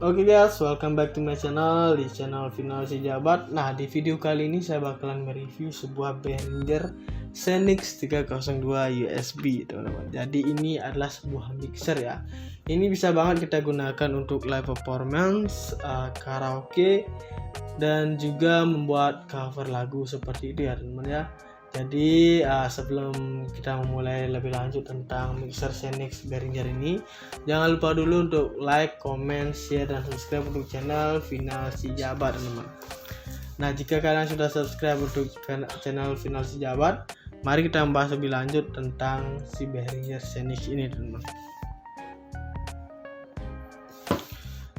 Oke guys, welcome back to my channel, di channel Final Si Jabat. Nah, di video kali ini saya bakalan mereview sebuah Behringer Xenix 302 USB, teman-teman. Jadi ini adalah sebuah mixer ya. Ini bisa banget kita gunakan untuk live performance, karaoke, dan juga membuat cover lagu seperti itu ya, teman-teman ya. Jadi sebelum kita memulai lebih lanjut tentang mixer Xenix Behringer ini, jangan lupa dulu untuk like, comment, share, dan subscribe untuk channel Final Si Jabat, teman-teman. Nah, jika kalian sudah subscribe untuk channel Final Si Jabat, mari kita membahas lebih lanjut tentang si Behringer Xenix ini, teman-teman.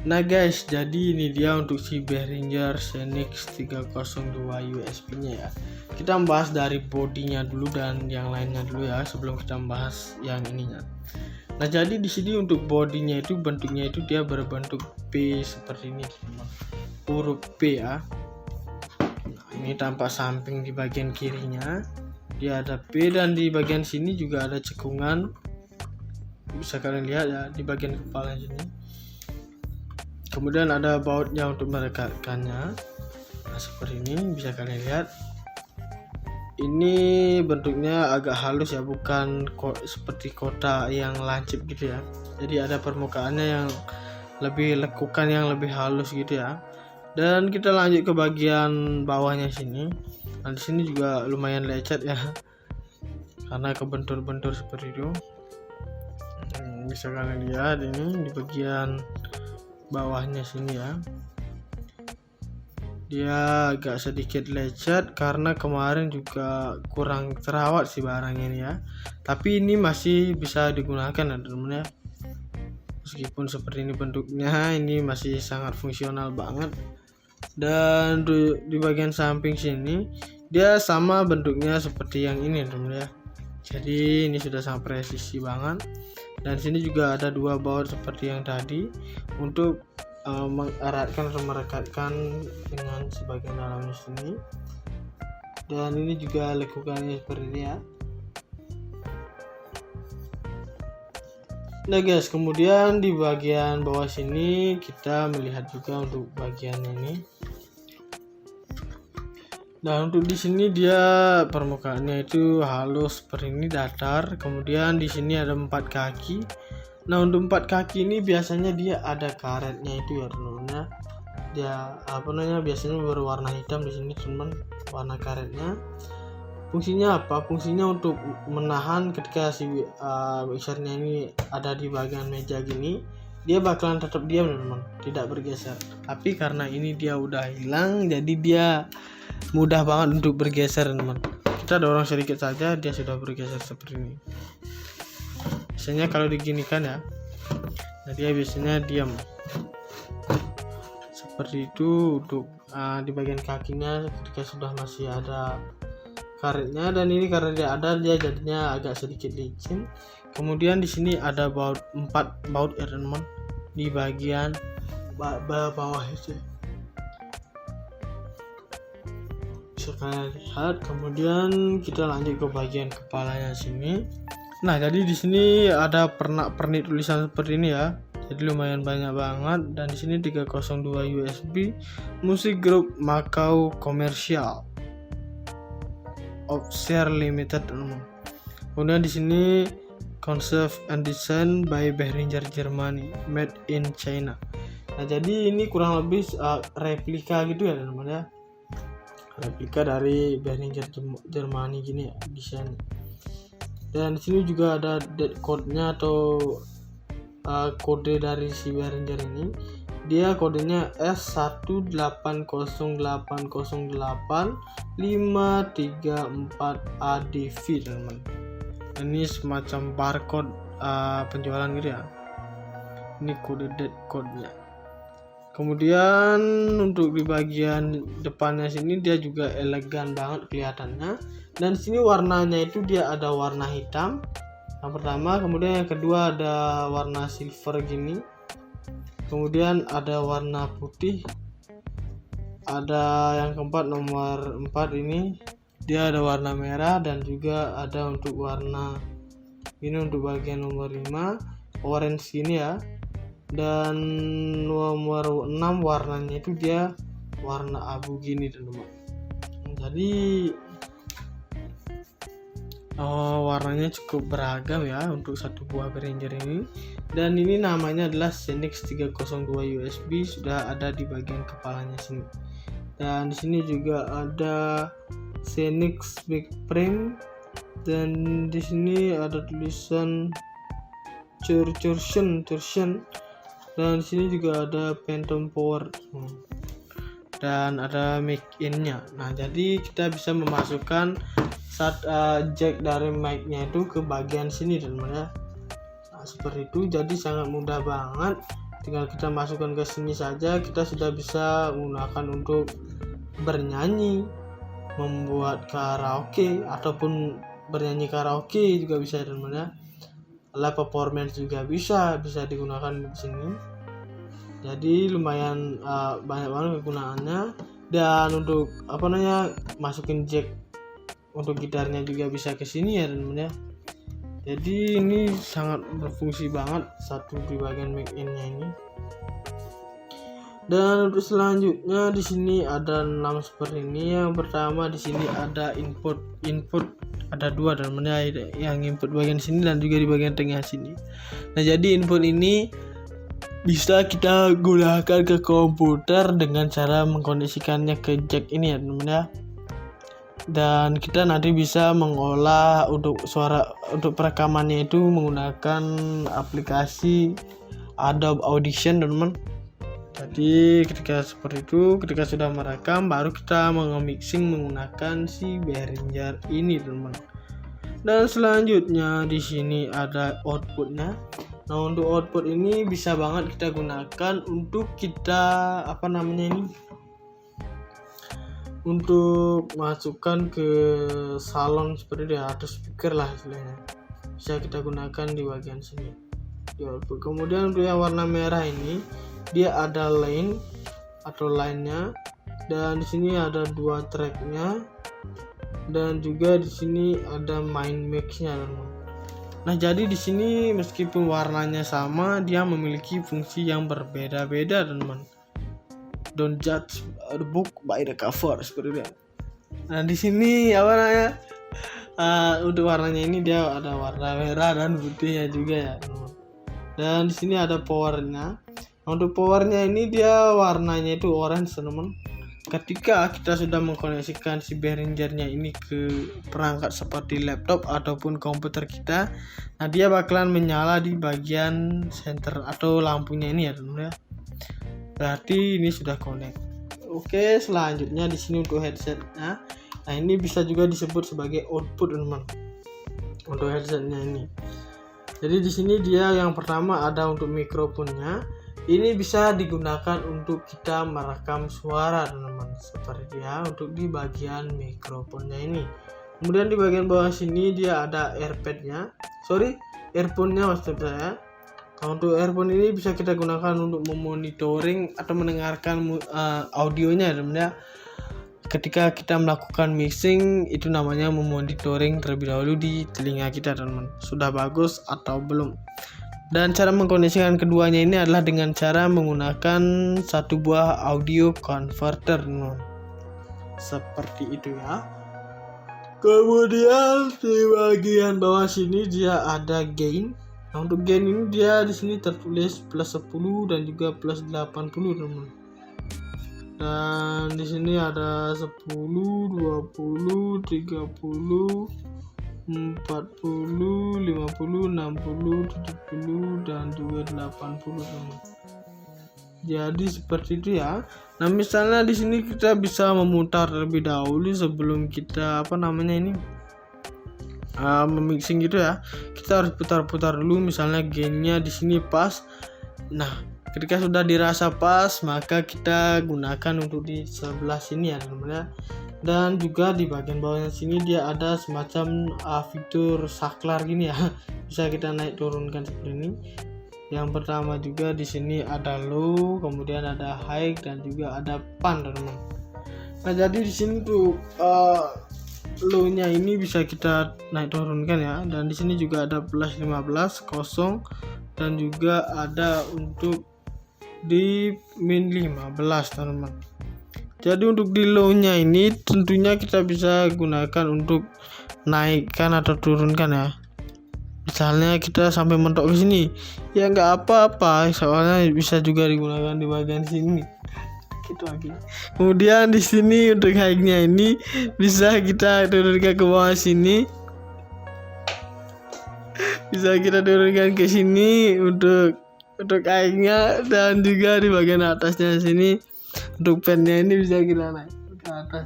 Nah guys, jadi ini dia untuk si Behringer Xenix 302 USB nya ya. Kita membahas dari bodinya dulu dan yang lainnya dulu ya, sebelum kita membahas yang ininya. Nah, jadi di sini untuk bodinya itu bentuknya itu dia berbentuk P seperti ini, teman-teman. Huruf P ya. Nah, ini tampak samping di bagian kirinya. Dia ada P, dan di bagian sini juga ada cekungan. Bisa kalian lihat ya di bagian kepala sini. Kemudian ada bautnya untuk merekatkannya. Nah, seperti ini bisa kalian lihat. Ini bentuknya agak halus ya, bukan seperti kotak yang lancip gitu ya. Jadi ada permukaannya yang lebih lekukan, yang lebih halus gitu ya. Dan kita lanjut ke bagian bawahnya sini. Nah, di sini juga lumayan lecet ya, karena kebentur-bentur seperti itu. Bisa kalian lihat ini di bagian bawahnya sini ya, dia agak sedikit lecet karena kemarin juga kurang terawat sih barangnya ini ya, tapi ini masih bisa digunakan ya, teman-teman ya. Meskipun seperti ini bentuknya, ini masih sangat fungsional banget. Dan di bagian samping sini dia sama bentuknya seperti yang ini, teman-teman ya. Jadi ini sudah sangat presisi banget. Dan sini juga ada dua baut seperti yang tadi untuk mengeratkan atau merekatkan dengan sebagian dalamnya sini. Dan ini juga lekukannya seperti ini ya. Nah guys, kemudian di bagian bawah sini kita melihat juga untuk bagian ini. Nah, untuk di sini dia permukaannya itu halus seperti ini, datar. Kemudian di sini ada 4 kaki. Nah, untuk 4 kaki ini biasanya dia ada karetnya itu ya, teman-teman. Dia biasanya berwarna hitam di sini, teman, warna karetnya. Fungsinya apa? Fungsinya untuk menahan ketika si mixernya ini ada di bagian meja gini, dia bakalan tetap diam, teman-teman, tidak bergeser. Tapi karena ini dia udah hilang, jadi dia mudah banget untuk bergeser, teman. Kita dorong sedikit saja dia sudah bergeser seperti ini. Biasanya kalau diginikan ya, nah dia biasanya diam seperti itu. Untuk di bagian kakinya ketika sudah masih ada karetnya, dan ini karena dia jadinya agak sedikit licin. Kemudian di sini ada 4 baut ya, teman, di bagian bawah itu. Kalian lihat. Kemudian kita lanjut ke bagian kepalanya sini. Nah, jadi di sini ada pernak-pernik tulisan seperti ini ya. Jadi lumayan banyak banget. Dan di sini 302 USB Music Group Macau Commercial of Share Limited. Kemudian di sini Concept and Design by Behringer Germany, made in China. Nah, jadi ini kurang lebih replika gitu ya, teman-teman ya. Replika dari Behringer Germany gini ya desainnya. Dan di sini juga ada date code-nya atau kode dari si Behringer ini. Dia kodenya S180808534ADV, teman-teman. Ini semacam barcode penjualan gitu ya. Ini kode date code-nya. Kemudian untuk di bagian depannya sini dia juga elegan banget kelihatannya. Dan sini warnanya itu dia ada warna hitam yang pertama, kemudian yang kedua ada warna silver gini, kemudian ada warna putih, ada yang keempat nomor 4 ini dia ada warna merah, dan juga ada untuk warna ini untuk bagian nomor 5 orange ini ya. Dan nomor 6 warnanya itu dia warna abu gini teman-teman. Jadi warnanya cukup beragam ya untuk satu buah Behringer ini. Dan ini namanya adalah Xenix 302 USB, sudah ada di bagian kepalanya sini. Dan di sini juga ada Xenix Big Frame, dan di sini ada tulisan torsion, dan di sini juga ada Phantom Power dan ada mic in-nya. Nah, jadi kita bisa memasukkan jack dari mic-nya itu ke bagian sini teman-teman ya. Nah, seperti itu, jadi sangat mudah banget, tinggal kita masukkan ke sini saja, kita sudah bisa menggunakan untuk bernyanyi, membuat karaoke ataupun bernyanyi karaoke juga bisa teman-teman ya. Live performance juga bisa digunakan di sini. Jadi lumayan banyak banget kegunaannya. Dan untuk masukin jack untuk gitarnya juga bisa ke sini ya teman-teman ya. Jadi ini sangat berfungsi banget satu di bagian mic in-nya ini. Dan untuk selanjutnya di sini ada 6 seperti ini. Yang pertama di sini ada input ada 2 teman-teman ya, yang input bagian sini dan juga di bagian tengah sini. Nah, jadi input ini bisa kita gunakan ke komputer dengan cara mengkoneksikannya ke jack ini ya teman-teman ya. Dan kita nanti bisa mengolah untuk suara, untuk perekamannya itu menggunakan aplikasi Adobe Audition teman-teman. Jadi ketika seperti itu, ketika sudah merekam, baru kita meng-mixing menggunakan si Behringer ini teman-teman. Dan selanjutnya di sini ada outputnya. Nah, untuk output ini bisa banget kita gunakan untuk kita untuk masukkan ke salon seperti dia, atau speaker lah istilahnya. Bisa kita gunakan di bagian sini di output. Kemudian untuk yang warna merah ini, dia ada line atau line-nya, dan di sini ada 2 track-nya, dan juga di sini ada main mix-nya teman-teman. Nah, jadi di sini meskipun warnanya sama, dia memiliki fungsi yang berbeda-beda teman-teman. Don't judge the book by the cover seperti itu. Nah, di sini untuk warnanya ini dia ada warna merah dan putihnya juga ya teman-teman. Dan di sini ada powernya. Untuk powernya ini dia warnanya itu orange teman-teman. Ketika kita sudah mengkoneksikan si Behringernya ini ke perangkat seperti laptop ataupun komputer kita, nah dia bakalan menyala di bagian center atau lampunya ini ya teman-teman ya. Berarti ini sudah connect. Oke, selanjutnya di sini untuk headsetnya. Nah, ini bisa juga disebut sebagai output teman-teman. Untuk headsetnya ini. Jadi di sini dia yang pertama ada untuk mikrofonnya. Ini bisa digunakan untuk kita merekam suara teman-teman, seperti ya untuk di bagian mikrofonnya ini. Kemudian di bagian bawah sini dia ada earphone-nya maksud saya. Nah, untuk earphone ini bisa kita gunakan untuk memonitoring atau mendengarkan audionya teman-teman ya. Ketika kita melakukan mixing, itu namanya memonitoring terlebih dahulu di telinga kita teman-teman, sudah bagus atau belum. Dan cara mengkoneksikan keduanya ini adalah dengan cara menggunakan satu buah audio converter teman-teman. Seperti itu ya. Kemudian di bagian bawah sini dia ada gain. Nah, untuk gain ini dia di sini tertulis plus 10 dan juga plus 80 teman-teman. Dan di sini ada 10, 20, 30, 40, 50, 60, 70 dan juga 80 teman. Jadi seperti itu ya. Nah, misalnya di sini kita bisa memutar terlebih dahulu sebelum kita memixing gitu ya. Kita harus putar-putar dulu, misalnya gainnya di sini pas. Nah, ketika sudah dirasa pas, maka kita gunakan untuk di sebelah sini ya teman-teman ya. Dan juga di bagian bawahnya sini dia ada semacam fitur saklar gini ya. Bisa kita naik turunkan seperti ini. Yang pertama juga di sini ada low, kemudian ada high dan juga ada pan teman-teman. Nah, jadi di sini tuh low-nya ini bisa kita naik turunkan ya. Dan di sini juga ada plus 15, kosong, dan juga ada untuk di min 15 teman-teman. Jadi untuk di low-nya ini tentunya kita bisa gunakan untuk naikkan atau turunkan ya. Misalnya kita sampai mentok ke sini, ya nggak apa-apa, soalnya bisa juga digunakan di bagian sini. Gitu lagi. Kemudian di sini untuk high-nya ini bisa kita turunkan ke bawah sini. Bisa kita turunkan ke sini untuk high-nya, dan juga di bagian atasnya sini untuk pen-nya ini bisa kita naik ke atas.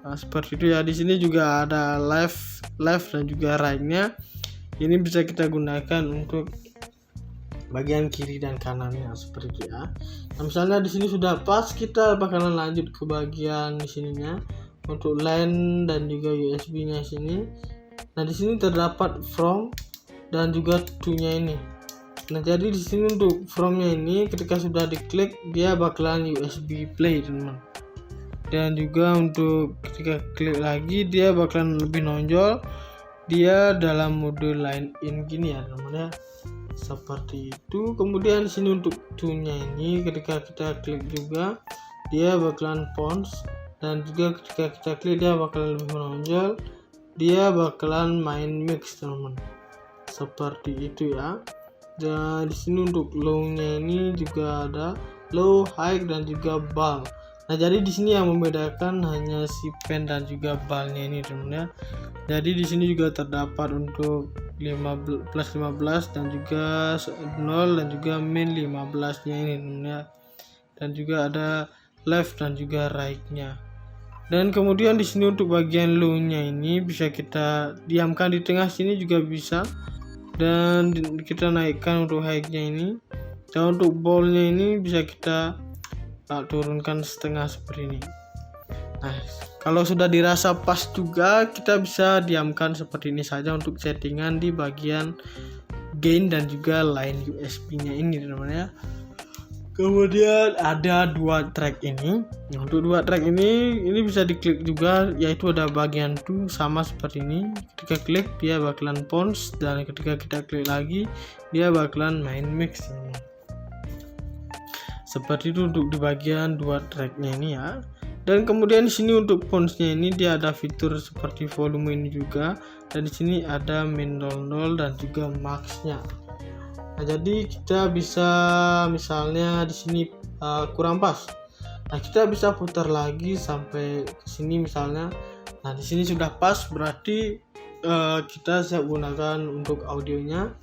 Nah, seperti itu ya. Di sini juga ada left dan juga right-nya. Ini bisa kita gunakan untuk bagian kiri dan kanannya seperti itu ya. Nah, misalnya di sini sudah pas, kita bakalan lanjut ke bagian di sininya untuk LAN dan juga USB-nya sini. Nah, di sini terdapat from dan juga to-nya ini. Nah, jadi di sini untuk from-nya ini ketika sudah diklik dia bakalan USB play teman-teman. Dan juga untuk ketika klik lagi dia bakalan lebih nonjol, dia dalam mode line in gini ya teman-teman ya, seperti itu. Kemudian di sini untuk to-nya ini ketika kita klik juga dia bakalan pons, dan juga ketika kita klik dia bakalan lebih menonjol, dia bakalan main mix teman-teman, seperti itu ya. Dan di sini untuk low-nya ini juga ada low, high dan juga ball. Nah, jadi di sini yang membedakan hanya si pen dan juga balnya ini teman-teman ya. Jadi di sini juga terdapat untuk plus 15 dan juga 0 dan juga min 15-nya ini teman-teman ya. Dan juga ada left dan juga right-nya. Dan kemudian di sini untuk bagian low-nya ini bisa kita diamkan di tengah sini juga bisa. Dan kita naikkan untuk high-nya ini. Dan untuk ball-nya ini bisa kita turunkan setengah seperti ini. Nah, kalau sudah dirasa pas juga kita bisa diamkan seperti ini saja untuk settingan di bagian gain dan juga line USB-nya ini teman-teman ya. Kemudian ada dua track ini. Untuk dua track ini bisa diklik juga, yaitu ada bagian to sama seperti ini. Ketika klik dia bakalan pons, dan ketika kita klik lagi dia bakalan main mix ini. Seperti itu untuk di bagian dua tracknya ini ya. Dan kemudian di sini untuk ponsnya ini dia ada fitur seperti volume ini juga, dan di sini ada min 00 dan juga maxnya. Nah, jadi kita bisa misalnya di sini kurang pas. Nah, kita bisa putar lagi sampai ke sini misalnya. Nah, di sini sudah pas, berarti kita siap gunakan untuk audionya.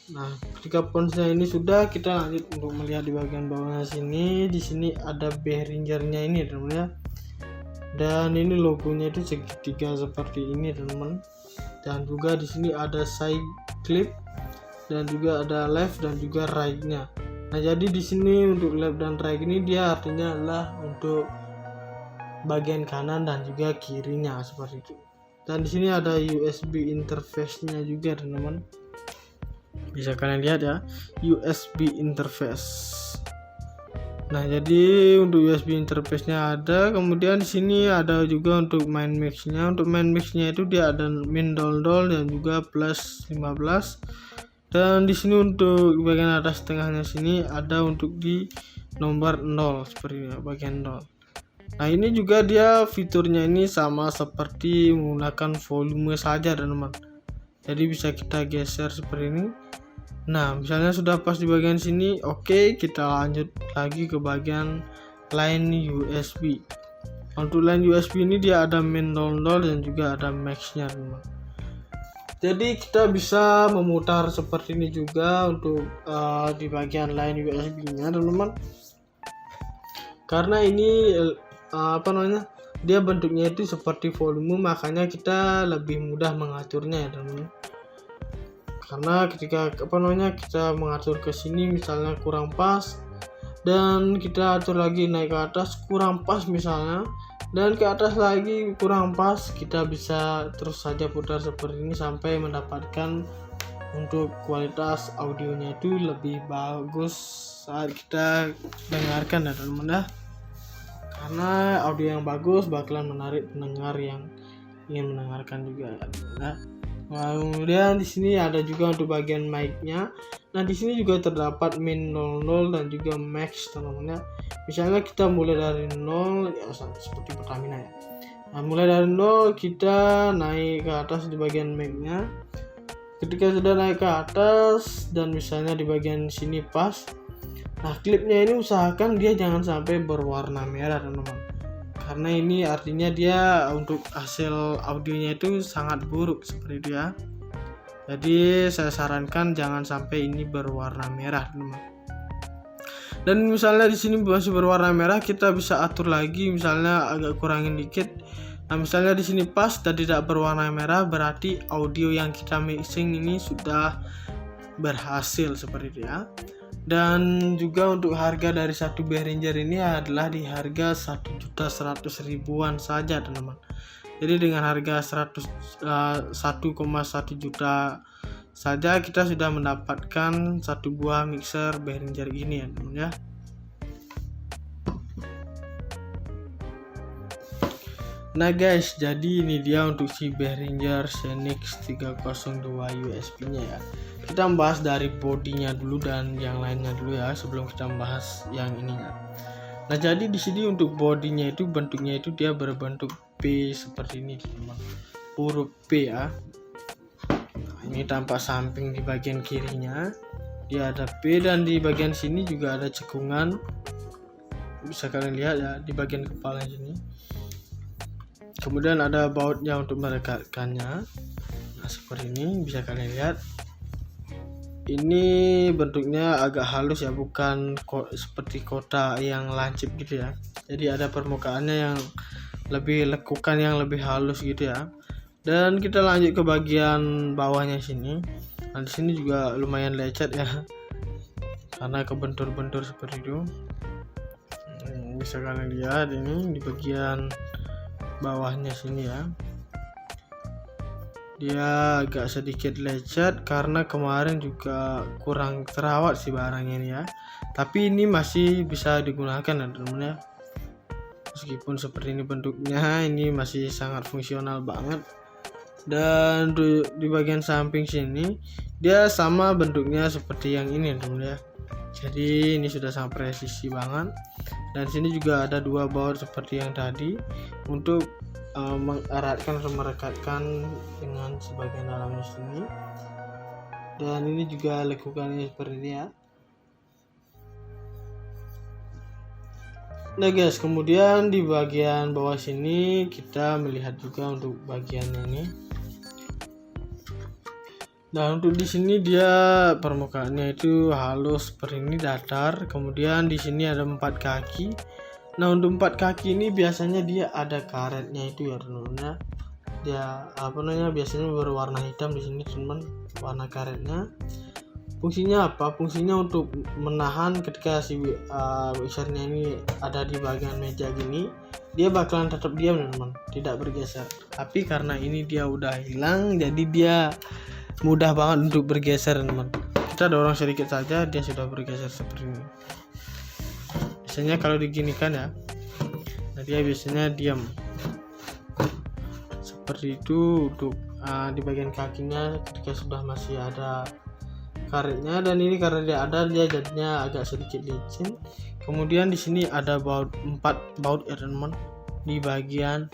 Nah, ketika ponsnya ini sudah, kita lanjut untuk melihat di bagian bawahnya sini. Di sini ada Behringer-nya ini teman-teman ya. Dan ini logonya itu segitiga seperti ini teman-teman. Dan juga di sini ada side clip dan juga ada left dan juga right-nya. Nah, jadi di sini untuk left dan right ini dia artinya adalah untuk bagian kanan dan juga kirinya seperti itu. Dan di sini ada USB interface-nya juga teman-teman. Bisa kalian lihat ya, USB interface. Nah, jadi untuk USB interface-nya ada. Kemudian di sini ada juga untuk main mix-nya. Untuk main mix-nya itu dia ada min 00 dan juga plus 15. Dan di sini untuk bagian atas tengahnya sini ada untuk di nomor 0 seperti ini, bagian 0. Nah, ini juga dia fiturnya ini sama seperti menggunakan volume saja teman-teman. Jadi bisa kita geser seperti ini. Nah, misalnya sudah pas di bagian sini, oke, kita lanjut lagi ke bagian line USB. Untuk line USB ini dia ada min 00 dan juga ada max-nya teman-teman. Jadi kita bisa memutar seperti ini juga untuk di bagian line USB-nya teman-teman. Karena ini dia bentuknya itu seperti volume, makanya kita lebih mudah mengaturnya ya teman-teman. Karena ketika kita mengatur ke sini misalnya kurang pas, dan kita atur lagi naik ke atas kurang pas misalnya, dan ke atas lagi kurang pas, kita bisa terus saja putar seperti ini sampai mendapatkan untuk kualitas audionya itu lebih bagus saat kita dengarkan ya teman-teman ya. Karena audio yang bagus bakalan menarik pendengar yang ingin mendengarkan juga ya. Kemudian di sini ada juga untuk bagian mic-nya. Nah, di sini juga terdapat min 00 dan juga max teman-teman ya. Misalnya kita mulai dari 0 ya, seperti Pertamina ya. Nah, mulai dari 0 kita naik ke atas di bagian mic-nya. Ketika sudah naik ke atas dan misalnya di bagian sini pas. Nah, klipnya ini usahakan dia jangan sampai berwarna merah teman-teman. Karena ini artinya dia untuk hasil audionya itu sangat buruk seperti itu ya. Jadi saya sarankan jangan sampai ini berwarna merah teman-teman. Dan misalnya di sini masih berwarna merah, kita bisa atur lagi, misalnya agak kurangin dikit. Nah, misalnya di sini pas dan tidak berwarna merah, berarti audio yang kita mixing ini sudah berhasil seperti itu ya. Dan juga untuk harga dari satu Behringer ini adalah di harga 1.100.000-an saja teman-teman. Jadi dengan harga 1,1 juta saja kita sudah mendapatkan satu buah mixer Behringer ini ya teman ya. Nah guys, jadi ini dia untuk si Behringer Xenix 302 USB-nya ya. Kita membahas dari bodinya dulu dan yang lainnya dulu ya sebelum kita membahas yang ininya. Nah, jadi di sini untuk bodinya itu bentuknya itu dia berbentuk P seperti ini teman-teman. Huruf P ya. Nah, ini tampak samping di bagian kirinya. Dia ada P dan di bagian sini juga ada cekungan. Bisa kalian lihat ya di bagian kepala sini. Kemudian ada bautnya untuk merekatkannya. Nah, seperti ini bisa kalian lihat. Ini bentuknya agak halus ya, bukan seperti kotak yang lancip gitu ya. Jadi ada permukaannya yang lebih lekukan, yang lebih halus gitu ya. Dan kita lanjut ke bagian bawahnya sini. Nah, di sini juga lumayan lecet ya, karena kebentur-bentur seperti itu. Bisa kalian lihat ini di bagian bawahnya sini ya. Dia agak sedikit lecet karena kemarin juga kurang terawat sih barangnya ini ya. Tapi ini masih bisa digunakan ya teman-teman ya. Meskipun seperti ini bentuknya, ini masih sangat fungsional banget. Dan di bagian samping sini dia sama bentuknya seperti yang ini teman-teman ya. Jadi ini sudah sangat presisi banget. Dan di sini juga ada dua baut seperti yang tadi untuk mengeratkan atau merekatkan dengan sebagian dalamnya sini. Dan ini juga lekukannya seperti ini ya. Nah guys, kemudian di bagian bawah sini kita melihat juga untuk bagian ini. Nah, untuk di sini dia permukaannya itu halus seperti ini, datar. Kemudian di sini ada 4 kaki. Nah, untuk 4 kaki ini biasanya dia ada karetnya itu ya teman-teman. Dia biasanya berwarna hitam di sini teman, warna karetnya. Fungsinya apa? Fungsinya untuk menahan ketika si mixernya ini ada di bagian meja gini, dia bakalan tetap diam teman-teman, tidak bergeser. Tapi karena ini dia udah hilang, jadi dia mudah banget untuk bergeser teman. Kita dorong sedikit saja dia sudah bergeser seperti ini. Biasanya kalau diginikan ya, nah dia biasanya diam seperti itu. Untuk di bagian kakinya ketika sudah masih ada karetnya, dan ini karena dia ada, dia jadinya agak sedikit licin. Kemudian di sini ada 4 baut ya teman, di bagian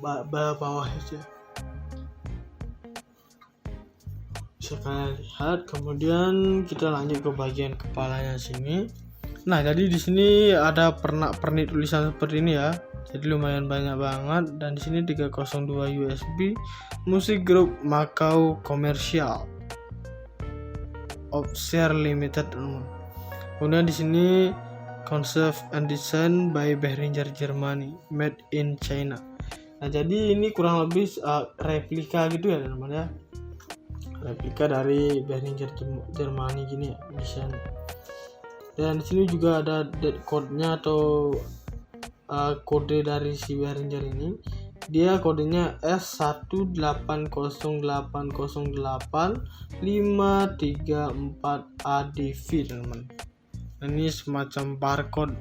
bawah aja. Bisa kalian lihat. Kemudian kita lanjut ke bagian kepalanya sini. Nah, jadi di sini ada pernak-pernik tulisan seperti ini ya. Jadi lumayan banyak banget. Dan di sini 302 USB Music Group Macau Commercial Offshare Limited. Kemudian di sini Concept and Design by Behringer Germany, made in China. Nah, jadi ini kurang lebih replika gitu ya teman-teman ya. Replika dari Behringer Germany gini ya desain. Dan di sini juga ada date code-nya atau kode dari si Behringer ini. Dia kodenya S180808534ADV teman-teman. Ini semacam barcode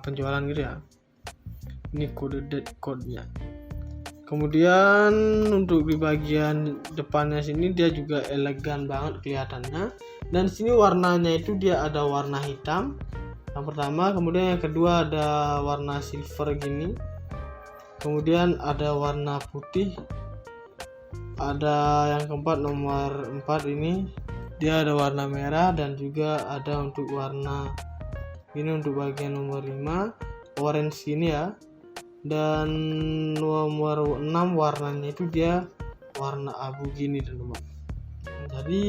penjualan gitu ya. Ini kode date code-nya. Kemudian untuk di bagian depannya sini dia juga elegan banget kelihatannya. Dan sini warnanya itu dia ada warna hitam yang pertama, kemudian yang kedua ada warna silver gini, kemudian ada warna putih, ada yang keempat nomor 4 ini dia ada warna merah, dan juga ada untuk warna ini untuk bagian nomor 5 orange gini ya. Dan nomor 6 warnanya itu dia warna abu gini teman-teman. Jadi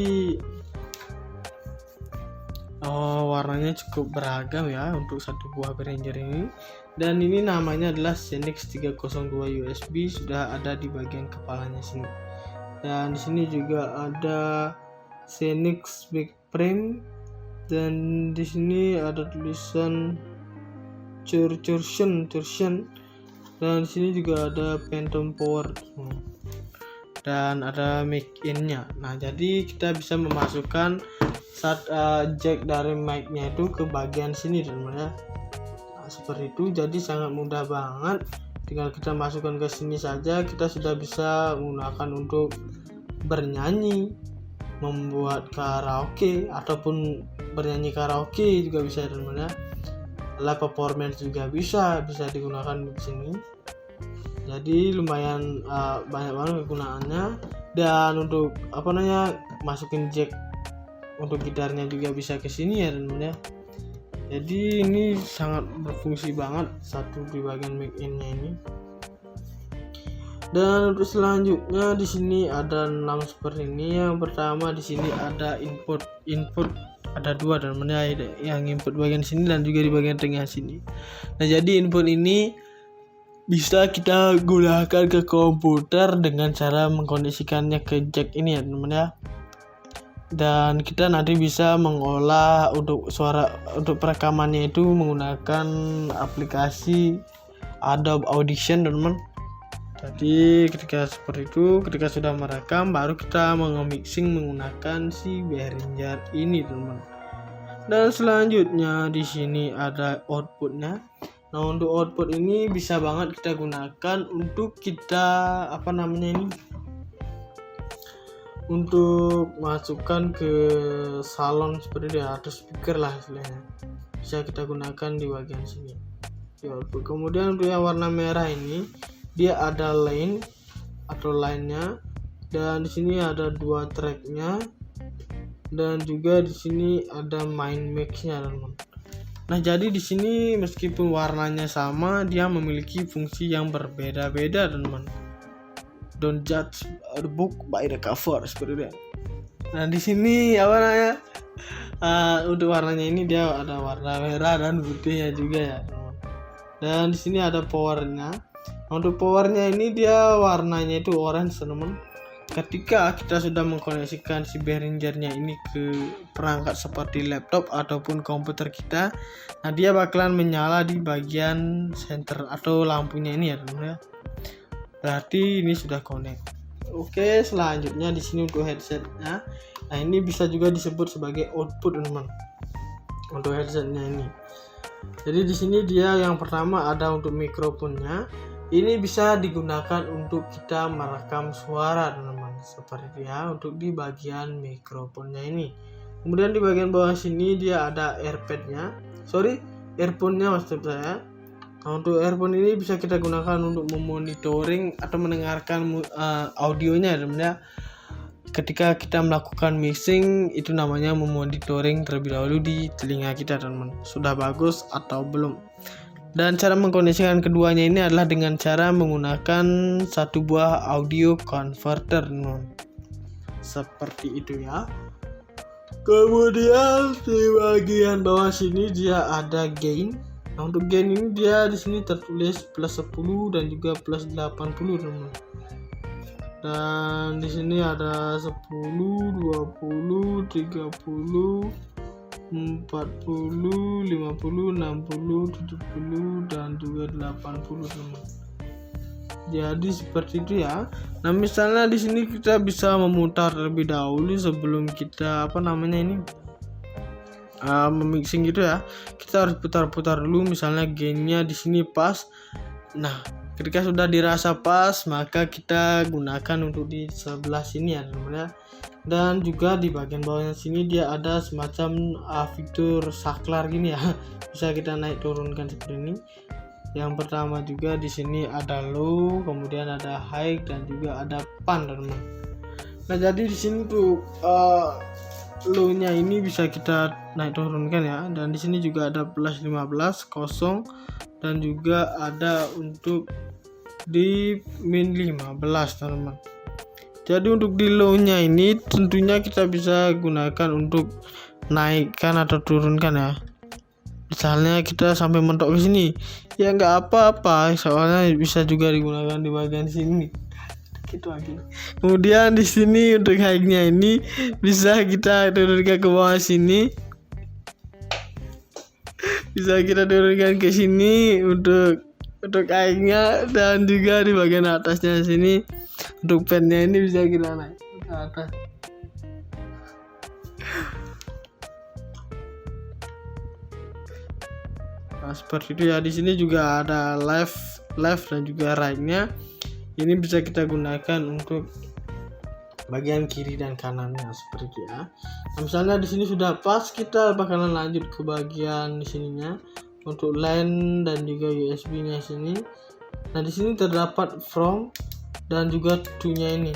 warnanya cukup beragam ya untuk satu buah Behringer ini. Dan ini namanya adalah Xenix 302 USB, sudah ada di bagian kepalanya sini. Dan di sini juga ada Xenix Back Frame, dan di sini ada tulisan Torsion, dan di sini juga ada Phantom Power dan ada mic in-nya. Nah, jadi kita bisa memasukkan jack dari mic-nya itu ke bagian sini teman-teman ya. Nah, seperti itu, jadi sangat mudah banget. Tinggal kita masukkan ke sini saja, kita sudah bisa menggunakan untuk bernyanyi, membuat karaoke ataupun bernyanyi karaoke juga bisa teman-teman ya. Live performance juga bisa digunakan di sini. Jadi lumayan banyak banget kegunaannya. Dan untuk masukin jack untuk gitarnya juga bisa ke sini ya teman-teman ya. Jadi ini sangat berfungsi banget satu di bagian mic in-nya ini. Dan untuk selanjutnya di sini ada 6 seperti ini. Yang pertama di sini ada input ada 2 teman-teman ya, yang input bagian sini dan juga di bagian tengah sini. Nah, jadi input ini bisa kita gunakan ke komputer dengan cara mengkoneksikannya ke jack ini ya teman-teman ya. Dan kita nanti bisa mengolah untuk suara untuk perekamannya itu menggunakan aplikasi Adobe Audition teman-teman. Jadi ketika seperti itu, ketika sudah merekam baru kita mixing menggunakan si Behringer ini teman-teman. Dan selanjutnya di sini ada outputnya. Nah, untuk output ini bisa banget kita gunakan untuk kita untuk masukkan ke salon seperti itu atau speaker lah istilahnya. Bisa kita gunakan di bagian sini di output. Kemudian untuk yang warna merah ini dia ada line atau line-nya, dan di sini ada 2 track-nya, dan juga di sini ada main mix-nya teman-teman. Nah, jadi di sini meskipun warnanya sama, dia memiliki fungsi yang berbeda-beda teman-teman. Don't judge the book by the cover seperti itu. Nah, di sini untuk warnanya ini dia ada warna merah dan putihnya juga ya teman-teman. Dan di sini ada powernya. Nah, untuk powernya ini dia warnanya itu orange teman-teman. Ketika kita sudah mengkoneksikan si Behringernya ini ke perangkat seperti laptop ataupun komputer kita, nah dia bakalan menyala di bagian center atau lampunya ini ya teman-teman ya. Berarti ini sudah connect. Oke, selanjutnya di sini untuk headsetnya. Nah, ini bisa juga disebut sebagai output teman-teman. Untuk headsetnya ini. Jadi di sini dia yang pertama ada untuk mikrofonnya. Ini bisa digunakan untuk kita merekam suara teman-teman, seperti itu ya untuk di bagian mikrofonnya ini. Kemudian di bagian bawah sini dia ada earphone-nya maksud saya. Nah, untuk earphone ini bisa kita gunakan untuk memonitoring atau mendengarkan audionya teman-teman ya. Ketika kita melakukan mixing itu namanya memonitoring terlebih dahulu di telinga kita teman-teman, sudah bagus atau belum. Dan cara mengkoneksikan keduanya ini adalah dengan cara menggunakan satu buah audio converter seperti itu ya. Kemudian di bagian bawah sini dia ada gain. Nah, untuk gain ini dia di sini tertulis plus 10 dan juga plus 80 teman. Dan di sini ada 10, 20, 30, 40, 50, 60, 70 dan juga 80 teman. Jadi seperti itu ya. Nah, misalnya di sini kita bisa memutar terlebih dahulu sebelum kita memixing gitu ya. Kita harus putar-putar dulu, misalnya gainnya di sini pas. Nah, Ketika sudah dirasa pas, maka kita gunakan untuk di sebelah sini ya teman-teman ya. Dan juga di bagian bawahnya sini dia ada semacam fitur saklar gini ya. Bisa kita naik turunkan seperti ini. Yang pertama juga di sini ada low, kemudian ada high dan juga ada pan teman-teman. Nah, jadi di sini tuh low-nya ini bisa kita naik turunkan ya. Dan di sini juga ada plus 15, kosong, dan juga ada untuk di min 15 teman-teman. Jadi untuk di low-nya ini tentunya kita bisa gunakan untuk naikkan atau turunkan ya. Misalnya kita sampai mentok ke sini, ya nggak apa-apa, soalnya bisa juga digunakan di bagian sini. Gitu aja. Kemudian di sini untuk high-nya ini bisa kita turunkan ke bawah sini. Bisa kita turunkan ke sini untuk high-nya, dan juga di bagian atasnya sini untuk pen-nya ini bisa kita naik ke atas. Nah, seperti itu ya. Di sini juga ada left dan juga right-nya. Ini bisa kita gunakan untuk bagian kiri dan kanannya seperti itu ya. Nah, misalnya di sini sudah pas, kita bakalan lanjut ke bagian di sininya untuk LAN dan juga USB-nya sini. Nah, di sini terdapat from dan juga to-nya ini.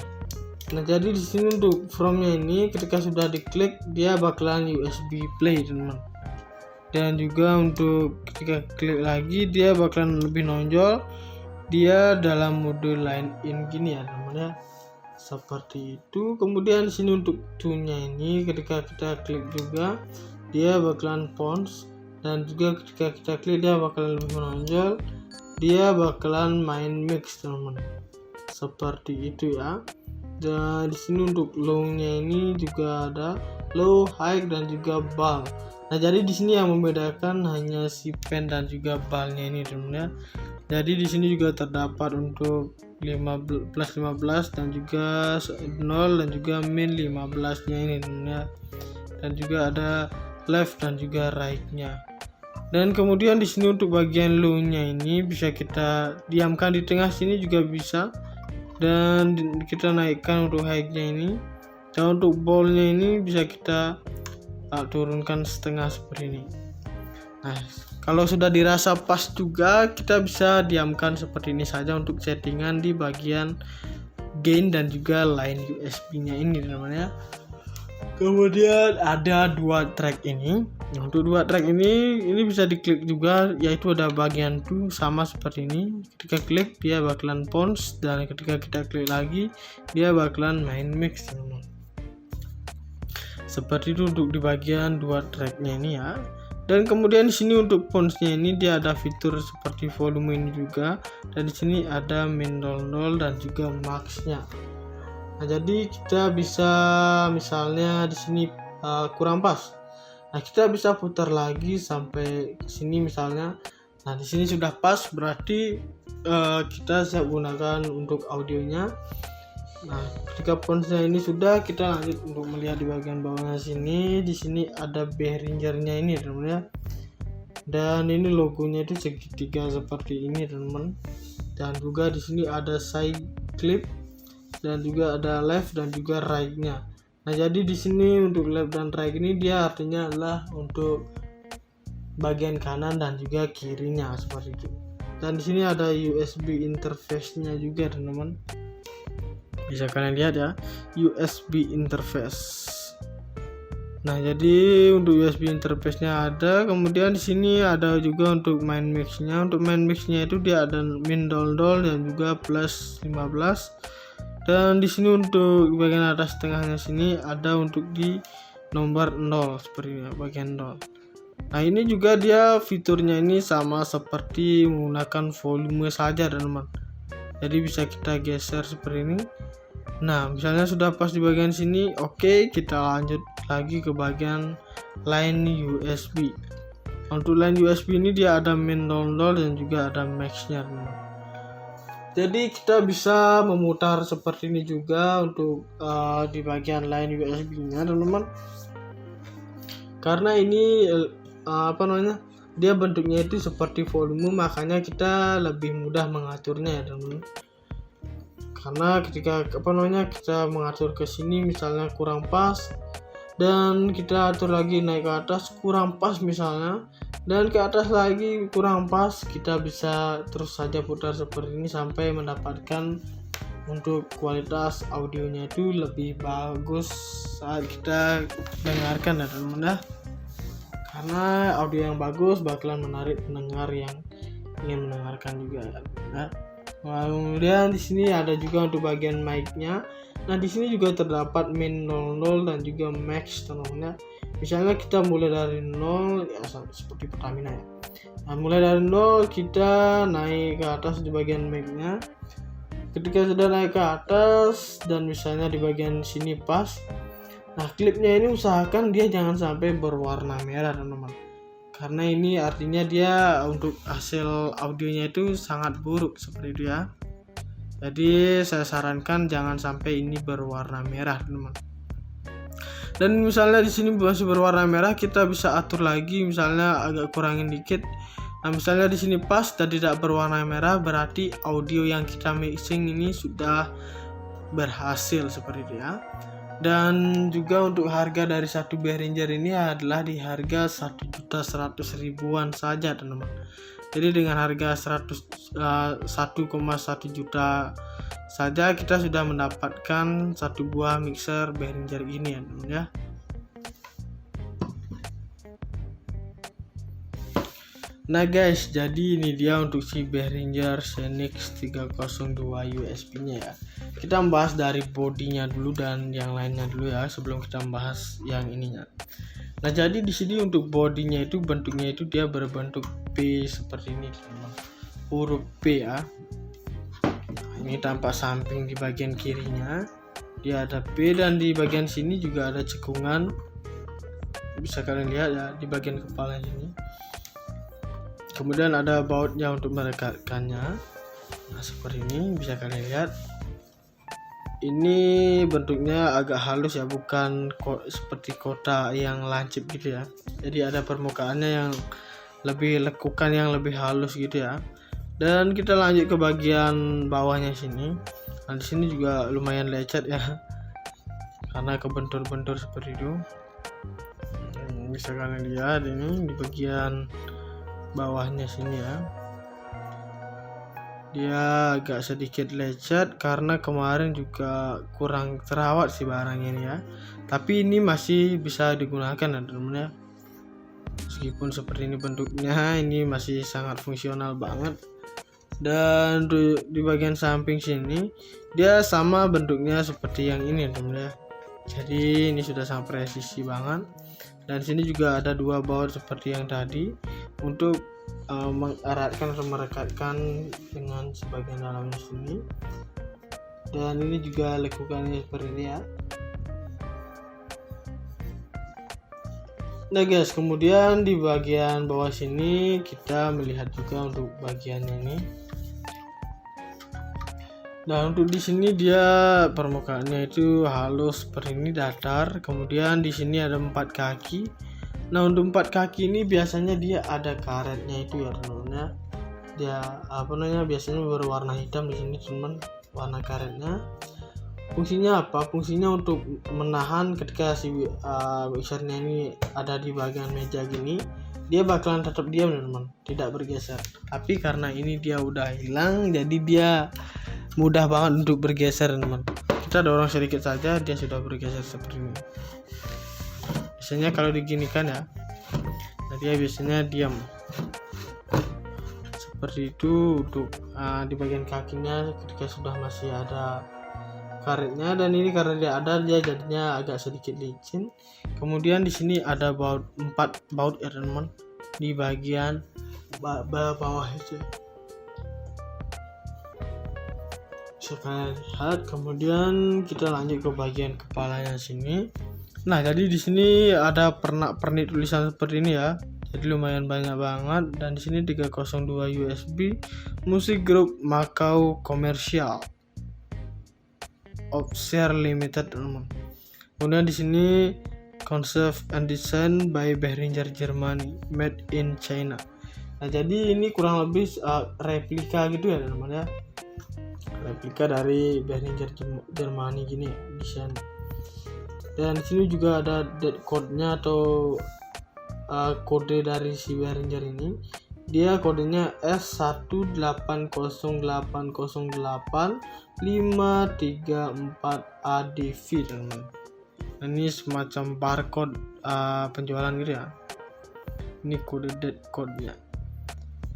Nah, jadi di sini untuk from-nya ini ketika sudah diklik dia bakalan USB play teman-teman. Dan juga untuk ketika klik lagi dia bakalan lebih nonjol, dia dalam mode line in gini ya namanya, seperti itu. Kemudian di sini untuk to-nya ini ketika kita klik juga dia bakalan pause, dan juga ketika kita klik dia bakalan lebih menonjol, dia bakalan main mix teman-teman, seperti itu ya. Dan di sini untuk low-nya ini juga ada low, high dan juga ball. Nah, jadi di sini yang membedakan hanya si pen dan juga ballnya ini teman-teman. Jadi di sini juga terdapat untuk plus 15 dan juga 0 dan juga min 15-nya ini teman-teman. Dan juga ada left dan juga right-nya. Dan kemudian di sini untuk bagian low-nya ini bisa kita diamkan di tengah sini juga bisa, dan kita naikkan untuk high-nya ini. Dan untuk ball-nya ini bisa kita turunkan setengah seperti ini. Nah, kalau sudah dirasa pas juga kita bisa diamkan seperti ini saja untuk settingan di bagian gain dan juga line USB-nya ini namanya. Kemudian ada dua track ini. Untuk dua track ini bisa diklik juga, yaitu ada bagian to sama seperti ini. Ketika klik dia bakalan pause, dan ketika kita klik lagi dia bakalan main mix teman-teman. Seperti itu untuk di bagian dua tracknya ini ya. Dan kemudian di sini untuk ponsnya ini dia ada fitur seperti volume ini juga, dan di sini ada min 00 dan juga maxnya. Nah, jadi kita bisa misalnya di sini kurang pas. Nah, kita bisa putar lagi sampai ke sini misalnya. Nah, di sini sudah pas, berarti kita siap gunakan untuk audionya. Nah, ketika ponsnya ini sudah, kita lanjut untuk melihat di bagian bawahnya sini. Di sini ada Behringer-nya ini teman-teman ya. Dan ini logonya itu segitiga seperti ini teman-teman. Dan juga di sini ada side clip dan juga ada left dan juga right-nya. Nah, jadi di sini untuk left dan right ini dia artinya adalah untuk bagian kanan dan juga kirinya seperti itu. Dan di sini ada USB interface-nya juga teman-teman. Bisa kalian lihat ya, USB interface. Nah, jadi untuk USB interface-nya ada. Kemudian di sini ada juga untuk main mix-nya. Untuk main mix-nya itu dia ada min 00 dan juga plus 15. Dan di sini untuk bagian atas tengahnya sini ada untuk di nomor 0 seperti ini, bagian 0. Nah, ini juga dia fiturnya ini sama seperti menggunakan volume saja teman-teman. Jadi bisa kita geser seperti ini. Nah, misalnya sudah pas di bagian sini, oke, kita lanjut lagi ke bagian line USB. Untuk line USB ini dia ada min 00 dan juga ada max-nya teman-teman. Jadi kita bisa memutar seperti ini juga untuk di bagian line USB-nya teman-teman. Karena ini dia bentuknya itu seperti volume, makanya kita lebih mudah mengaturnya ya teman. Karena ketika kita mengatur ke sini misalnya kurang pas, dan kita atur lagi naik ke atas kurang pas misalnya, dan ke atas lagi kurang pas, kita bisa terus saja putar seperti ini sampai mendapatkan untuk kualitas audionya itu lebih bagus saat kita dengarkan ya teman ya. Karena audio yang bagus bakalan menarik pendengar yang ingin mendengarkan juga ya. Nah, kemudian di sini ada juga untuk bagian mic-nya. Nah, di sini juga terdapat min 00 dan juga max teman-teman. Misalnya kita mulai dari 0 ya seperti Pertamina ya. Nah, mulai dari 0 kita naik ke atas di bagian mic-nya. Ketika sudah naik ke atas dan misalnya di bagian sini pas, nah klipnya ini usahakan dia jangan sampai berwarna merah teman-teman, karena ini artinya dia untuk hasil audionya itu sangat buruk seperti itu ya. Jadi saya sarankan jangan sampai ini berwarna merah teman-teman. Dan misalnya di sini masih berwarna merah, kita bisa atur lagi, misalnya agak kurangin dikit. Nah, misalnya di sini pas dan tidak berwarna merah, berarti audio yang kita mixing ini sudah berhasil seperti itu ya. Dan juga untuk harga dari satu Behringer ini adalah di harga 1.100.000-an saja teman-teman. Jadi dengan harga 1,1 juta saja kita sudah mendapatkan satu buah mixer Behringer ini ya teman ya. Nah guys, jadi ini dia untuk si Behringer Xenix 302 USB-nya ya. Kita membahas dari bodinya dulu dan yang lainnya dulu ya sebelum kita membahas yang ininya. Nah, jadi di sini untuk bodinya itu bentuknya itu dia berbentuk P seperti ini teman. Huruf P ya. Ini tampak samping di bagian kirinya. Dia ada P dan di bagian sini juga ada cekungan. Bisa kalian lihat ya di bagian kepala ini. Kemudian ada bautnya untuk merekatkannya. Nah, seperti ini bisa kalian lihat. Ini bentuknya agak halus ya, bukan seperti kotak yang lancip gitu ya. Jadi ada permukaannya yang lebih lekukan, yang lebih halus gitu ya. Dan kita lanjut ke bagian bawahnya sini. Nah, di sini juga lumayan lecet ya. Karena kebentur-bentur seperti itu. Bisa kalian lihat ini di bagian bawahnya sini ya, dia agak sedikit lecet karena kemarin juga kurang terawat sih barangnya ini ya, tapi ini masih bisa digunakan ya teman-teman ya. Meskipun seperti ini bentuknya, ini masih sangat fungsional banget. Dan di bagian samping sini dia sama bentuknya seperti yang ini teman-teman ya. Jadi ini sudah sangat presisi banget. Dan sini juga ada dua baut seperti yang tadi untuk mengeratkan atau merekatkan dengan sebagian dalamnya sini. Dan ini juga lekukannya seperti ini ya. Nah guys, kemudian di bagian bawah sini kita melihat juga untuk bagian ini. Nah, untuk di sini dia permukaannya itu halus seperti ini, datar. Kemudian di sini ada 4 kaki. Nah, untuk 4 kaki ini biasanya dia ada karetnya itu ya teman-teman. Dia biasanya berwarna hitam di sini teman, warna karetnya. Fungsinya apa? Fungsinya untuk menahan ketika si mixernya ini ada di bagian meja gini, dia bakalan tetap diam teman-teman, tidak bergeser. Tapi karena ini dia udah hilang, jadi dia mudah banget untuk bergeser teman. Kita dorong sedikit saja dia sudah bergeser seperti ini. Biasanya kalau diginikan ya, nah dia biasanya diam seperti itu. Untuk di bagian kakinya ketika sudah masih ada karetnya, dan ini karena dia jadinya agak sedikit licin. Kemudian di sini ada 4 baut ya teman di bagian bawah itu. Kalian lihat. Kemudian kita lanjut ke bagian kepalanya sini. Nah, jadi di sini ada pernak-pernik tulisan seperti ini ya. Jadi lumayan banyak banget. Dan di sini 302 USB Music Group Macau Commercial Offshore Limited teman. Kemudian di sini conceived and designed by Behringer Germany, made in China. Nah, jadi ini kurang lebih replika gitu ya namanya. Replika dari Behringer Germany gini ya, desain. Dan di sini juga ada date code-nya atau kode dari si Behringer ini. Dia kodenya S180808534ADV teman-teman. Ini semacam barcode penjualan gitu ya. Ini kode date code-nya.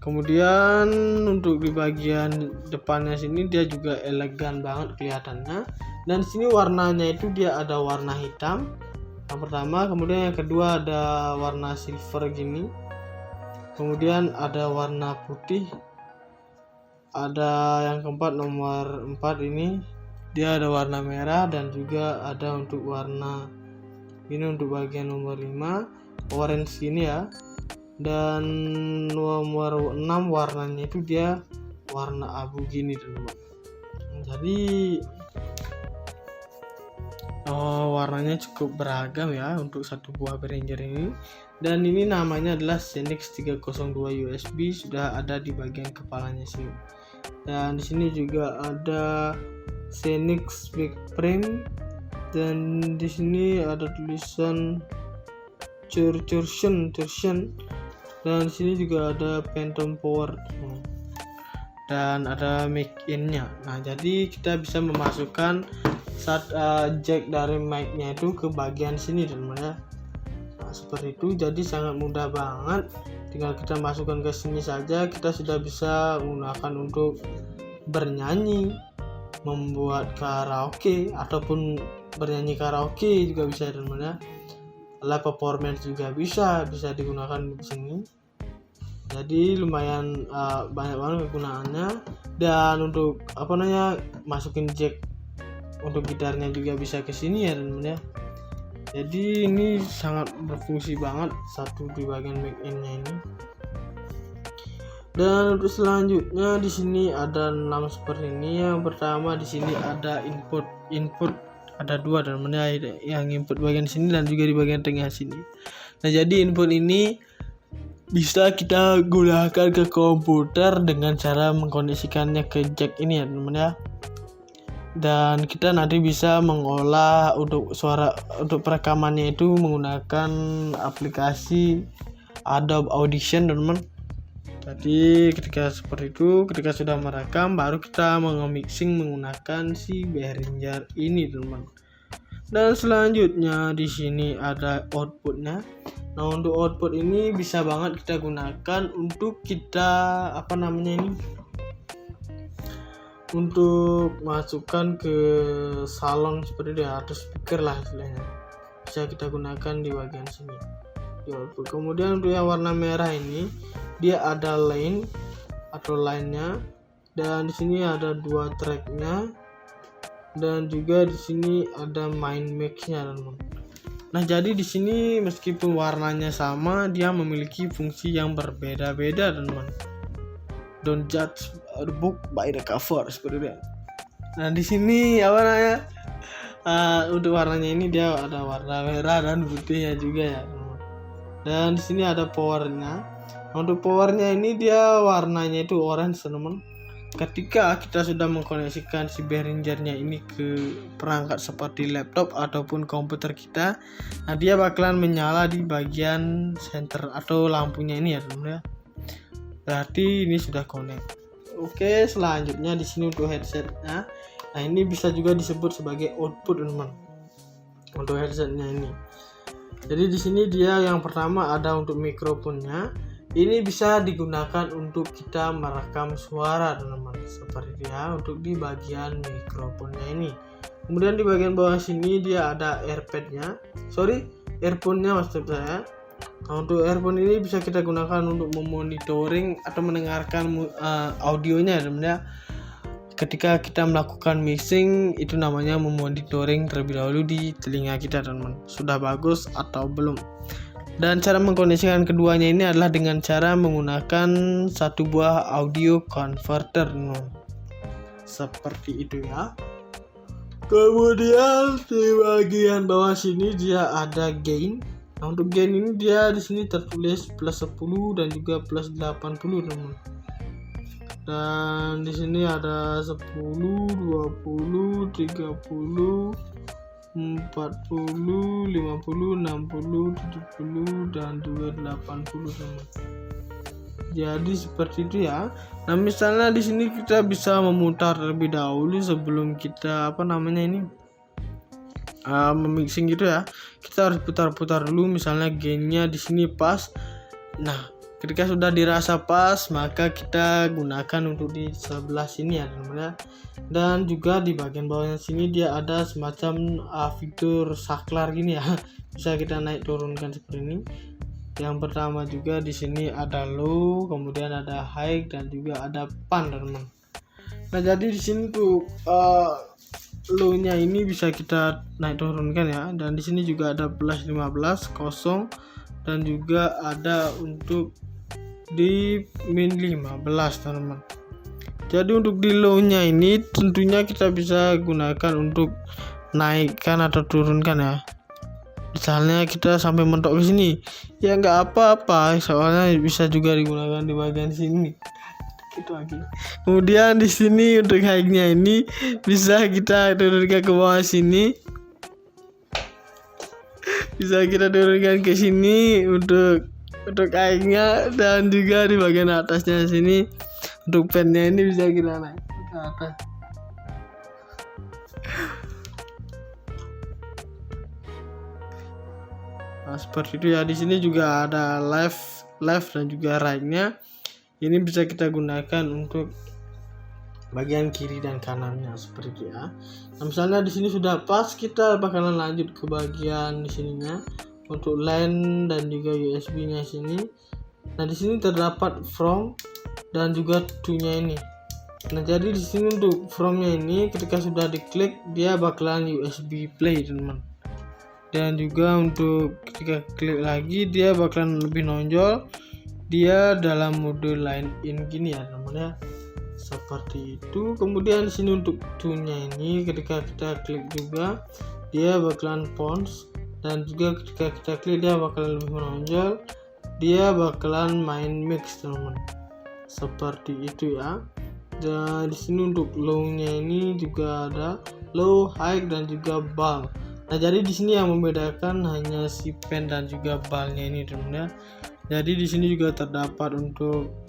Kemudian untuk di bagian depannya sini dia juga elegan banget kelihatannya. Dan di sini warnanya itu dia ada warna hitam yang pertama, kemudian yang kedua ada warna silver gini. Kemudian ada warna putih. Ada yang keempat nomor 4 ini dia ada warna merah dan juga ada untuk warna ini untuk bagian nomor 5 orange gini ya. Dan nomor 6 warnanya itu dia warna abu gini teman-teman. Jadi warnanya cukup beragam ya untuk satu buah Behringer ini. Dan ini namanya adalah Xenix 302 USB, sudah ada di bagian kepalanya sini. Dan di sini juga ada Xenix Big Frame dan di sini ada tulisan Torsion dan di sini juga ada Phantom Power dan ada mic in-nya. Nah, jadi kita bisa memasukkan jack dari mic-nya itu ke bagian sini teman-teman ya. Nah, seperti itu, jadi sangat mudah banget. Tinggal kita masukkan ke sini saja, kita sudah bisa menggunakan untuk bernyanyi, membuat karaoke ataupun bernyanyi karaoke juga bisa teman-teman ya. Live performance juga bisa digunakan di sini. Jadi lumayan banyak banget kegunaannya. Dan untuk masukin jack untuk gitarnya juga bisa ke sini ya teman-teman ya. Jadi ini sangat berfungsi banget satu di bagian mic in-nya ini. Dan untuk selanjutnya di sini ada 6 seperti ini. Yang pertama di sini ada input ada 2 teman-teman ya, yang input bagian sini dan juga di bagian tengah sini. Nah, jadi input ini bisa kita gunakan ke komputer dengan cara mengkoneksikannya ke jack ini ya teman-teman ya. Dan kita nanti bisa mengolah untuk suara untuk perekamannya itu menggunakan aplikasi Adobe Audition teman-teman. Jadi ketika sudah merekam baru kita mixing menggunakan si Behringer ini teman-teman. Dan selanjutnya di sini ada outputnya. Nah, untuk output ini bisa banget kita gunakan untuk kita untuk masukkan ke salon seperti itu atau speaker lah istilahnya. Bisa kita gunakan di bagian sini. Di output. Kemudian untuk yang warna merah ini dia ada line atau line-nya dan di sini ada 2 track-nya dan juga di sini ada main mix-nya teman-teman. Nah, jadi di sini meskipun warnanya sama, dia memiliki fungsi yang berbeda-beda teman-teman. Don't judge the book by the cover seperti itu. Nah, di sini untuk warnanya ini dia ada warna merah dan putihnya juga ya. Dan di sini ada powernya. Untuk powernya ini dia warnanya itu orange teman-teman. Ketika kita sudah mengkoneksikan si Behringernya ini ke perangkat seperti laptop ataupun komputer kita, nah dia bakalan menyala di bagian center atau lampunya ini ya teman-teman ya. Berarti ini sudah connect. Oke, selanjutnya di sini untuk headsetnya. Nah, ini bisa juga disebut sebagai output teman-teman. Untuk headsetnya ini. Jadi di sini dia yang pertama ada untuk mikrofonnya. Ini bisa digunakan untuk kita merekam suara teman-teman. Seperti ya untuk di bagian mikrofonnya ini. Kemudian di bagian bawah sini dia ada earphone-nya maksud saya. Nah, untuk earphone ini bisa kita gunakan untuk memonitoring atau mendengarkan audionya teman-teman ya. Ketika kita melakukan mixing itu namanya memonitoring terlebih dahulu di telinga kita teman-teman. Sudah bagus atau belum. Dan cara mengkoneksikan keduanya ini adalah dengan cara menggunakan satu buah audio converter. Seperti itu ya. Kemudian di bagian bawah sini dia ada gain. Nah, untuk gain ini dia di sini tertulis plus 10 dan juga plus 80, teman. Dan di sini ada 10, 20, 30, 40, 50, 60, 70 dan juga 80, teman. Jadi seperti itu ya. Nah, misalnya di sini kita bisa memutar terlebih dahulu sebelum kita memixing gitu ya. Kita harus putar-putar dulu, misalnya gainnya di sini pas. Nah, ketika sudah dirasa pas, maka kita gunakan untuk di sebelah sini ya, teman-teman. Dan juga di bagian bawahnya sini dia ada semacam fitur saklar gini ya. Bisa kita naik turunkan seperti ini. Yang pertama juga di sini ada low, kemudian ada high dan juga ada pan, teman-teman. Nah, jadi di sini tuh low-nya ini bisa kita naik turunkan ya. Dan di sini juga ada plus 15, kosong, dan juga ada untuk di min 15, teman-teman. Jadi untuk di low-nya ini tentunya kita bisa gunakan untuk naikkan atau turunkan ya. Misalnya kita sampai mentok ke sini, ya nggak apa-apa, soalnya bisa juga digunakan di bagian sini. Gitu lagi. Kemudian di sini untuk high-nya ini bisa kita turunkan ke bawah sini. Bisa kita turunkan ke sini untuk high-nya, dan juga di bagian atasnya sini untuk pen-nya ini bisa kita naik ke atas. Nah, seperti itu ya. Di sini juga ada left dan juga right-nya. Ini bisa kita gunakan untuk bagian kiri dan kanannya seperti itu ya. Nah, misalnya di sini sudah pas, kita bakalan lanjut ke bagian di sininya untuk LAN dan juga USB-nya sini. Nah, di sini terdapat from dan juga to-nya ini. Nah, jadi di sini untuk from-nya ini ketika sudah diklik dia bakalan USB play, teman-teman. Dan juga untuk ketika klik lagi dia bakalan lebih nonjol, dia dalam mode line in gini ya, namanya seperti itu. Kemudian di sini untuk to-nya ini ketika kita klik juga dia bakalan pons, dan juga ketika kita klik dia bakalan lebih menonjol, dia bakalan main mix, teman-teman. Seperti itu ya. Dan di sini untuk low-nya ini juga ada low, high dan juga ball. Nah, jadi di sini yang membedakan hanya si pen dan juga balnya ini, teman-teman. Jadi di sini juga terdapat untuk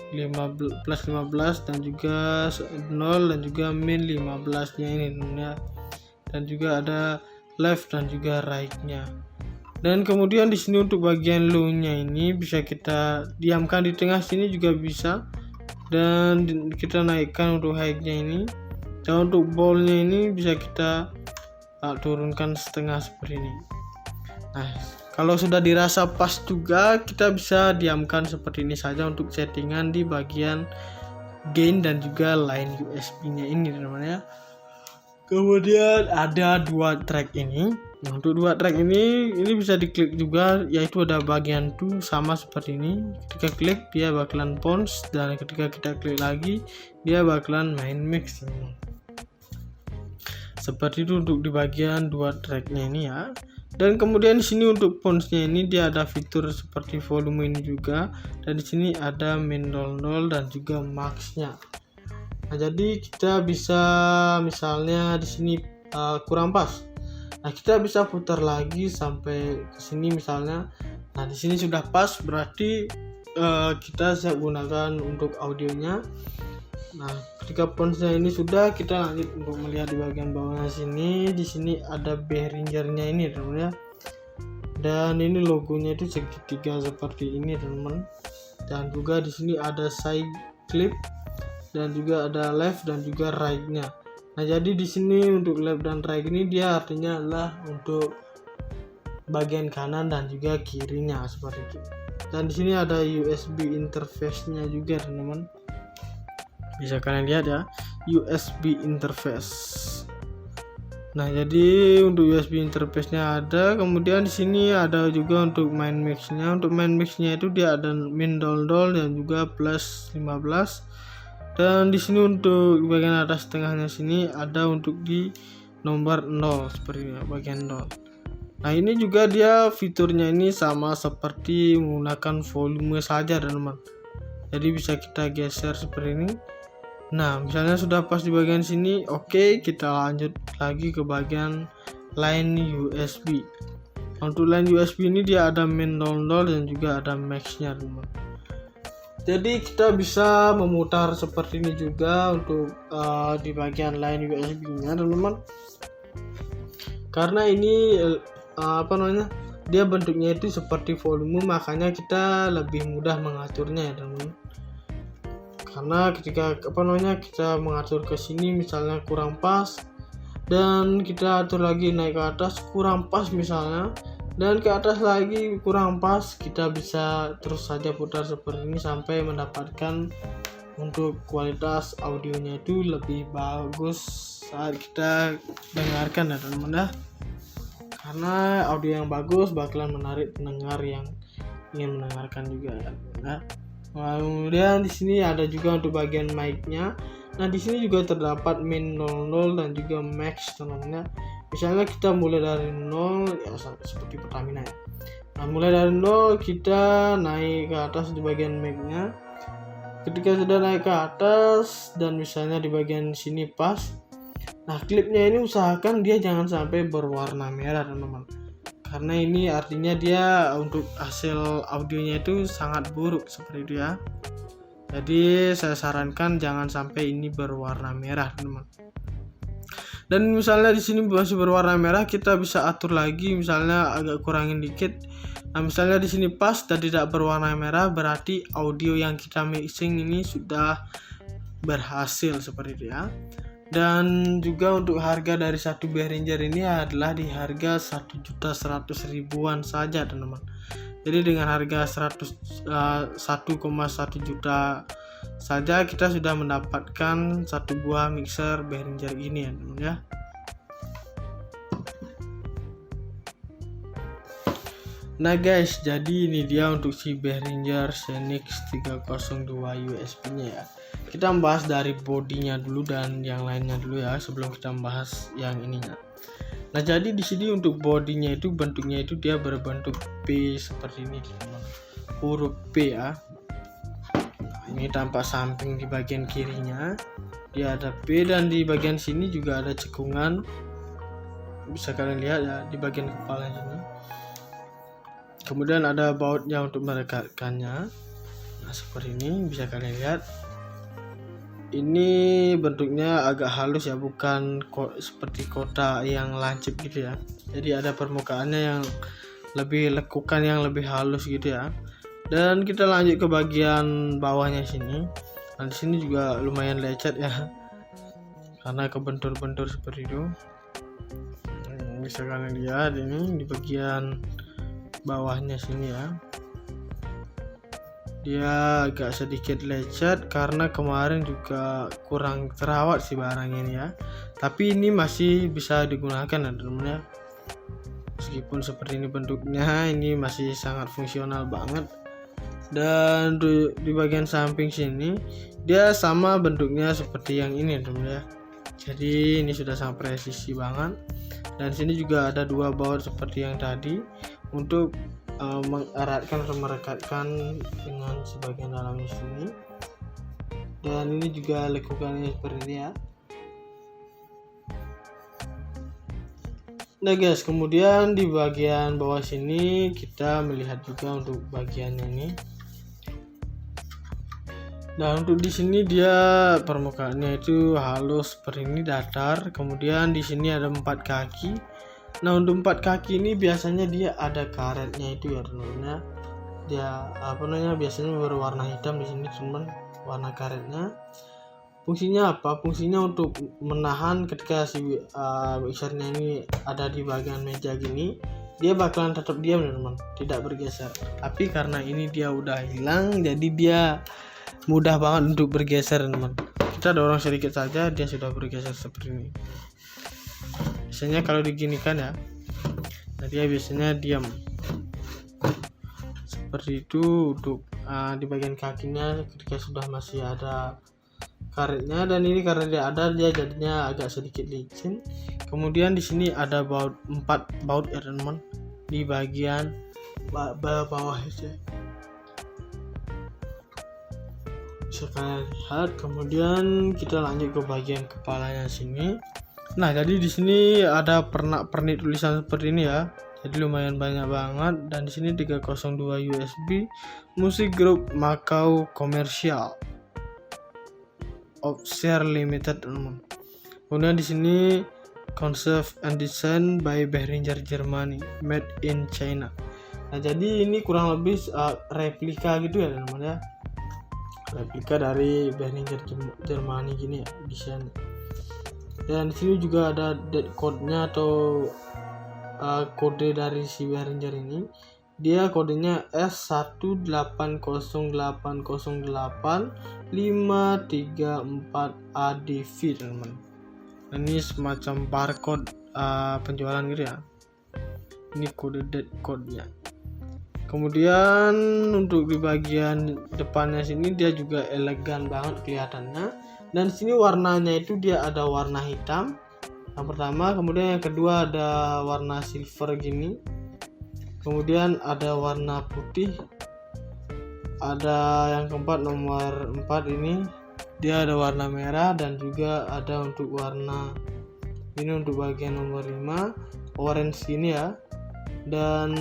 plus 15 dan juga 0 dan juga min 15-nya ini, teman-teman. Dan juga ada left dan juga right-nya. Dan kemudian di sini untuk bagian low-nya ini bisa kita diamkan di tengah sini juga bisa, dan kita naikkan untuk high-nya ini. Dan untuk ball-nya ini bisa kita turunkan setengah seperti ini. Nah, kalau sudah dirasa pas juga kita bisa diamkan seperti ini saja untuk settingan di bagian gain dan juga line USB-nya ini, teman-teman ya. Kemudian ada dua track ini. Nah, untuk dua track ini bisa diklik juga, yaitu ada bagian 2 sama seperti ini. Ketika klik dia bakalan pons, dan ketika kita klik lagi dia bakalan main mix, teman-teman. Seperti itu untuk di bagian dua tracknya ini ya. Dan kemudian di sini untuk ponsnya ini dia ada fitur seperti volume ini juga, dan di sini ada min 00 dan juga maxnya. Nah, jadi kita bisa misalnya di sini kurang pas. Nah, kita bisa putar lagi sampai ke sini misalnya. Nah, di sini sudah pas, berarti kita siap gunakan untuk audionya. Nah, ketika ponsnya ini sudah, kita lanjut untuk melihat di bagian bawahnya sini. Di sini ada Behringer-nya ini, teman-teman ya. Dan ini logonya itu segitiga seperti ini, teman-teman. Dan juga di sini ada side clip dan juga ada left dan juga right-nya. Nah, jadi di sini untuk left dan right ini dia artinya adalah untuk bagian kanan dan juga kirinya seperti itu. Dan di sini ada USB interface-nya juga, teman-teman. Bisa kalian lihat ya, USB interface. Nah, jadi untuk USB interface-nya ada. Kemudian di sini ada juga untuk main mix-nya. Untuk main mix-nya itu dia ada min 00 dan juga plus 15. Dan di sini untuk bagian atas tengahnya sini ada untuk di nomor 0 seperti ini, bagian 0. Nah ini juga dia fiturnya ini sama seperti menggunakan volume saja teman-teman. Jadi bisa kita geser seperti ini. Nah misalnya sudah pas di bagian sini, oke, kita lanjut lagi ke bagian line USB. Untuk line USB ini dia ada min 00 dan juga ada max nya teman-teman. Jadi kita bisa memutar seperti ini juga untuk di bagian line USB nya teman-teman. Karena ini dia bentuknya itu seperti volume, makanya kita lebih mudah mengaturnya ya teman-teman. Karena ketika kita mengatur ke sini misalnya kurang pas, dan kita atur lagi naik ke atas kurang pas misalnya, dan ke atas lagi kurang pas, kita bisa terus saja putar seperti ini sampai mendapatkan untuk kualitas audionya itu lebih bagus saat kita dengarkan ya teman-teman ya. Karena audio yang bagus bakalan menarik pendengar yang ingin mendengarkan juga ya. Nah, kemudian di sini ada juga untuk bagian mic-nya. Nah, di sini juga terdapat min 00 dan juga max teman-teman. Misalnya kita mulai dari 0 ya seperti Pertamina ya. Nah, mulai dari 0 kita naik ke atas di bagian mic-nya. Ketika sudah naik ke atas dan misalnya di bagian sini pas, nah klipnya ini usahakan dia jangan sampai berwarna merah teman-teman, karena ini artinya dia untuk hasil audionya itu sangat buruk seperti itu ya. Jadi saya sarankan jangan sampai ini berwarna merah teman-teman. Dan misalnya di sini masih berwarna merah, kita bisa atur lagi, misalnya agak kurangin dikit. Nah misalnya di sini pas dan tidak berwarna merah, berarti audio yang kita mixing ini sudah berhasil seperti itu ya. Dan juga untuk harga dari satu Behringer ini adalah di harga 1.100.000-an saja teman-teman. Jadi dengan harga 1,1 juta saja kita sudah mendapatkan satu buah mixer Behringer ini ya teman-teman ya. Nah guys, jadi ini dia untuk si Behringer Xenix 302 USB nya ya. Kita membahas dari bodinya dulu dan yang lainnya dulu ya, sebelum kita membahas yang ininya. Nah jadi di sini untuk bodinya itu bentuknya itu dia berbentuk P seperti ini teman-teman, huruf P ya. Nah, ini tampak samping di bagian kirinya dia ada P, dan di bagian sini juga ada cekungan, bisa kalian lihat ya di bagian kepala sini. Kemudian ada bautnya untuk merekatkannya. Nah seperti ini bisa kalian lihat. Ini bentuknya agak halus ya, bukan seperti kotak yang lancip gitu ya. Jadi ada permukaannya yang lebih lekukan, yang lebih halus gitu ya. Dan kita lanjut ke bagian bawahnya sini. Nah di sini juga lumayan lecet ya, karena kebentur-bentur seperti itu. Bisa kalian lihat ini di bagian bawahnya sini ya. Dia agak sedikit lecet karena kemarin juga kurang terawat sih barang ini ya. Tapi ini masih bisa digunakan ya teman-teman ya. Meskipun seperti ini bentuknya, ini masih sangat fungsional banget. Dan di bagian samping sini dia sama bentuknya seperti yang ini teman-teman ya. Jadi ini sudah sangat presisi banget. Dan sini juga ada dua baut seperti yang tadi untuk mengeratkan atau merekatkan dengan sebagian dalamnya sini. Dan ini juga lekukannya seperti ini ya. Nah guys, kemudian di bagian bawah sini kita melihat juga untuk bagian ini. Nah untuk di sini dia permukaannya itu halus seperti ini, datar. Kemudian di sini ada 4 kaki. Nah untuk 4 kaki ini biasanya dia ada karetnya itu ya teman-teman. Dia biasanya berwarna hitam di sini teman, warna karetnya. Fungsinya apa? Fungsinya untuk menahan ketika si mixernya ini ada di bagian meja gini, dia bakalan tetap diam teman-teman, tidak bergeser. Tapi karena ini dia udah hilang, jadi dia mudah banget untuk bergeser teman. Kita dorong sedikit saja dia sudah bergeser seperti ini. Biasanya kalau diginikan ya, nah dia biasanya diam seperti itu. Untuk di bagian kakinya ketika sudah masih ada karetnya, dan ini karena dia jadinya agak sedikit licin. Kemudian di sini ada 4 baut ya teman-teman di bagian bawah itu. Bisa kalian lihat. Kemudian kita lanjut ke bagian kepalanya sini. Nah, jadi di sini ada pernik tulisan seperti ini ya. Jadi lumayan banyak banget, dan di sini 302 USB musik grup Macau Commercial Offshore Limited teman-teman. Kemudian di sini concept and design by Behringer Germany, made in China. Nah, jadi ini kurang lebih replika gitu ya teman-teman ya. Replika dari Behringer Germany gini ya desain. Dan di sini juga ada date code-nya atau kode dari si Behringer ini. Dia kodenya S180808534ADV teman-teman. Ini semacam barcode penjualan gitu ya. Ini kode date code-nya. Kemudian untuk di bagian depannya sini dia juga elegan banget kelihatannya. Dan di sini warnanya itu dia ada warna hitam yang pertama, kemudian yang kedua ada warna silver gini, kemudian ada warna putih, ada yang keempat nomor 4 ini dia ada warna merah, dan juga ada untuk warna ini untuk bagian nomor 5 orange gini ya. Dan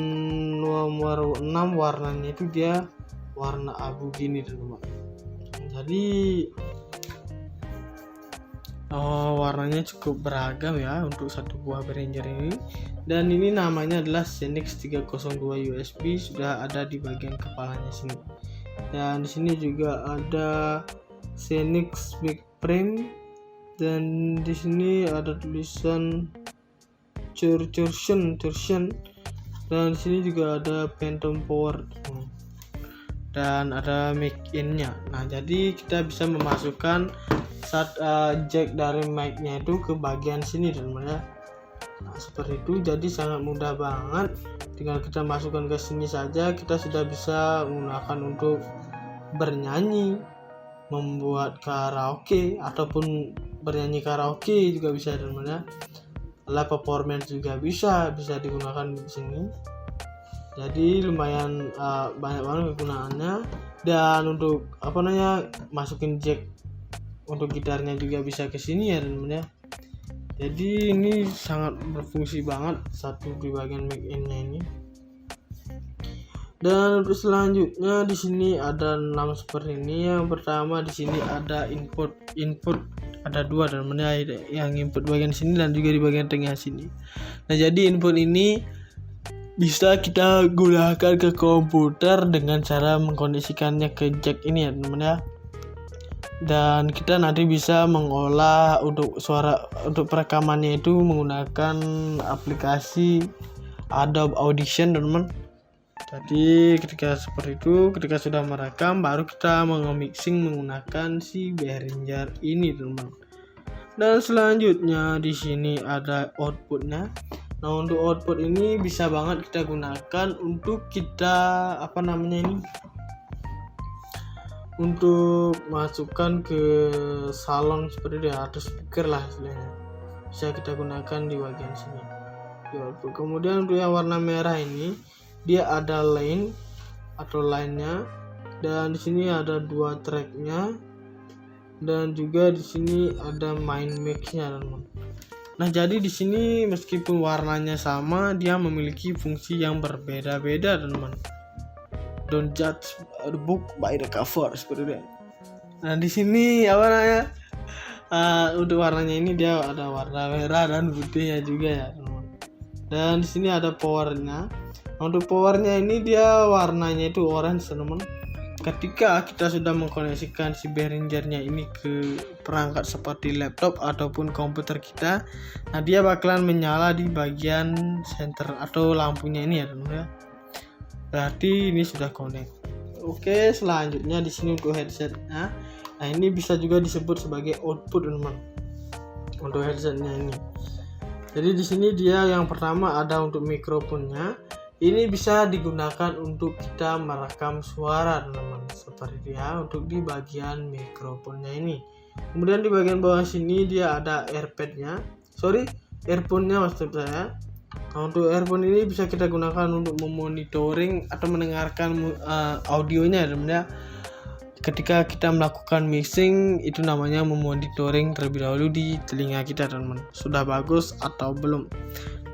nomor 6 warnanya itu dia warna abu gini teman-teman. Jadi warnanya cukup beragam ya untuk satu buah Behringer ini. Dan ini namanya adalah Xenix 302 USB, sudah ada di bagian kepalanya sini. Dan di sini juga ada Xenix Big Frame, dan di sini ada tulisan Torsion, dan di sini juga ada Phantom Power dan ada mic in-nya. Nah, jadi kita bisa memasukkan jack dari mic-nya itu ke bagian sini teman-teman ya. Nah, seperti itu. Jadi sangat mudah banget, tinggal kita masukkan ke sini saja, kita sudah bisa menggunakan untuk bernyanyi, membuat karaoke ataupun bernyanyi karaoke juga bisa teman-teman ya. Live performance juga bisa digunakan di sini. Jadi lumayan banyak banget kegunaannya. Dan untuk masukin jack untuk gitarnya juga bisa ke sini ya teman-teman ya. Jadi ini sangat berfungsi banget satu di bagian mic in-nya ini. Dan untuk selanjutnya di sini ada 6 seperti ini. Yang pertama di sini ada input ada 2 teman-teman ya, yang input bagian sini dan juga di bagian tengah sini. Nah, jadi input ini bisa kita gunakan ke komputer dengan cara mengkoneksikannya ke jack ini ya teman-teman ya. Dan kita nanti bisa mengolah untuk suara, untuk perekamannya itu menggunakan aplikasi Adobe Audition teman-teman. Jadi ketika seperti itu, ketika sudah merekam, baru kita mixing menggunakan si Behringer ini teman-teman. Dan selanjutnya di sini ada outputnya. Nah, untuk output ini bisa banget kita gunakan untuk kita untuk masukkan ke salon seperti itu atau speaker lah istilahnya. Bisa kita gunakan di bagian sini. Kemudian untuk yang warna merah ini dia ada line atau line-nya, dan di sini ada 2 track-nya, dan juga di sini ada main mix-nya teman-teman. Nah, jadi di sini meskipun warnanya sama, dia memiliki fungsi yang berbeda-beda teman-teman. Don't judge the book by the cover seperti itu. Nah, di sini untuk warnanya ini dia ada warna merah dan putihnya juga ya teman-teman. Dan di sini ada powernya. Untuk powernya ini dia warnanya itu orange teman-teman. Ketika kita sudah mengkoneksikan si Behringernya ini ke perangkat seperti laptop ataupun komputer kita, nah dia bakalan menyala di bagian center atau lampunya ini ya teman-teman ya. Berarti ini sudah connect. Oke, selanjutnya di sini untuk headsetnya. Nah, ini bisa juga disebut sebagai output teman-teman. Untuk headsetnya ini. Jadi di sini dia yang pertama ada untuk mikrofonnya. Ini bisa digunakan untuk kita merekam suara teman-teman, seperti dia untuk di bagian mikrofonnya ini. Kemudian di bagian bawah sini dia ada earphone-nya maksud saya. Nah, untuk earphone ini bisa kita gunakan untuk memonitoring atau mendengarkan audionya teman-teman. Ketika kita melakukan mixing itu namanya memonitoring terlebih dahulu di telinga kita teman-teman, sudah bagus atau belum.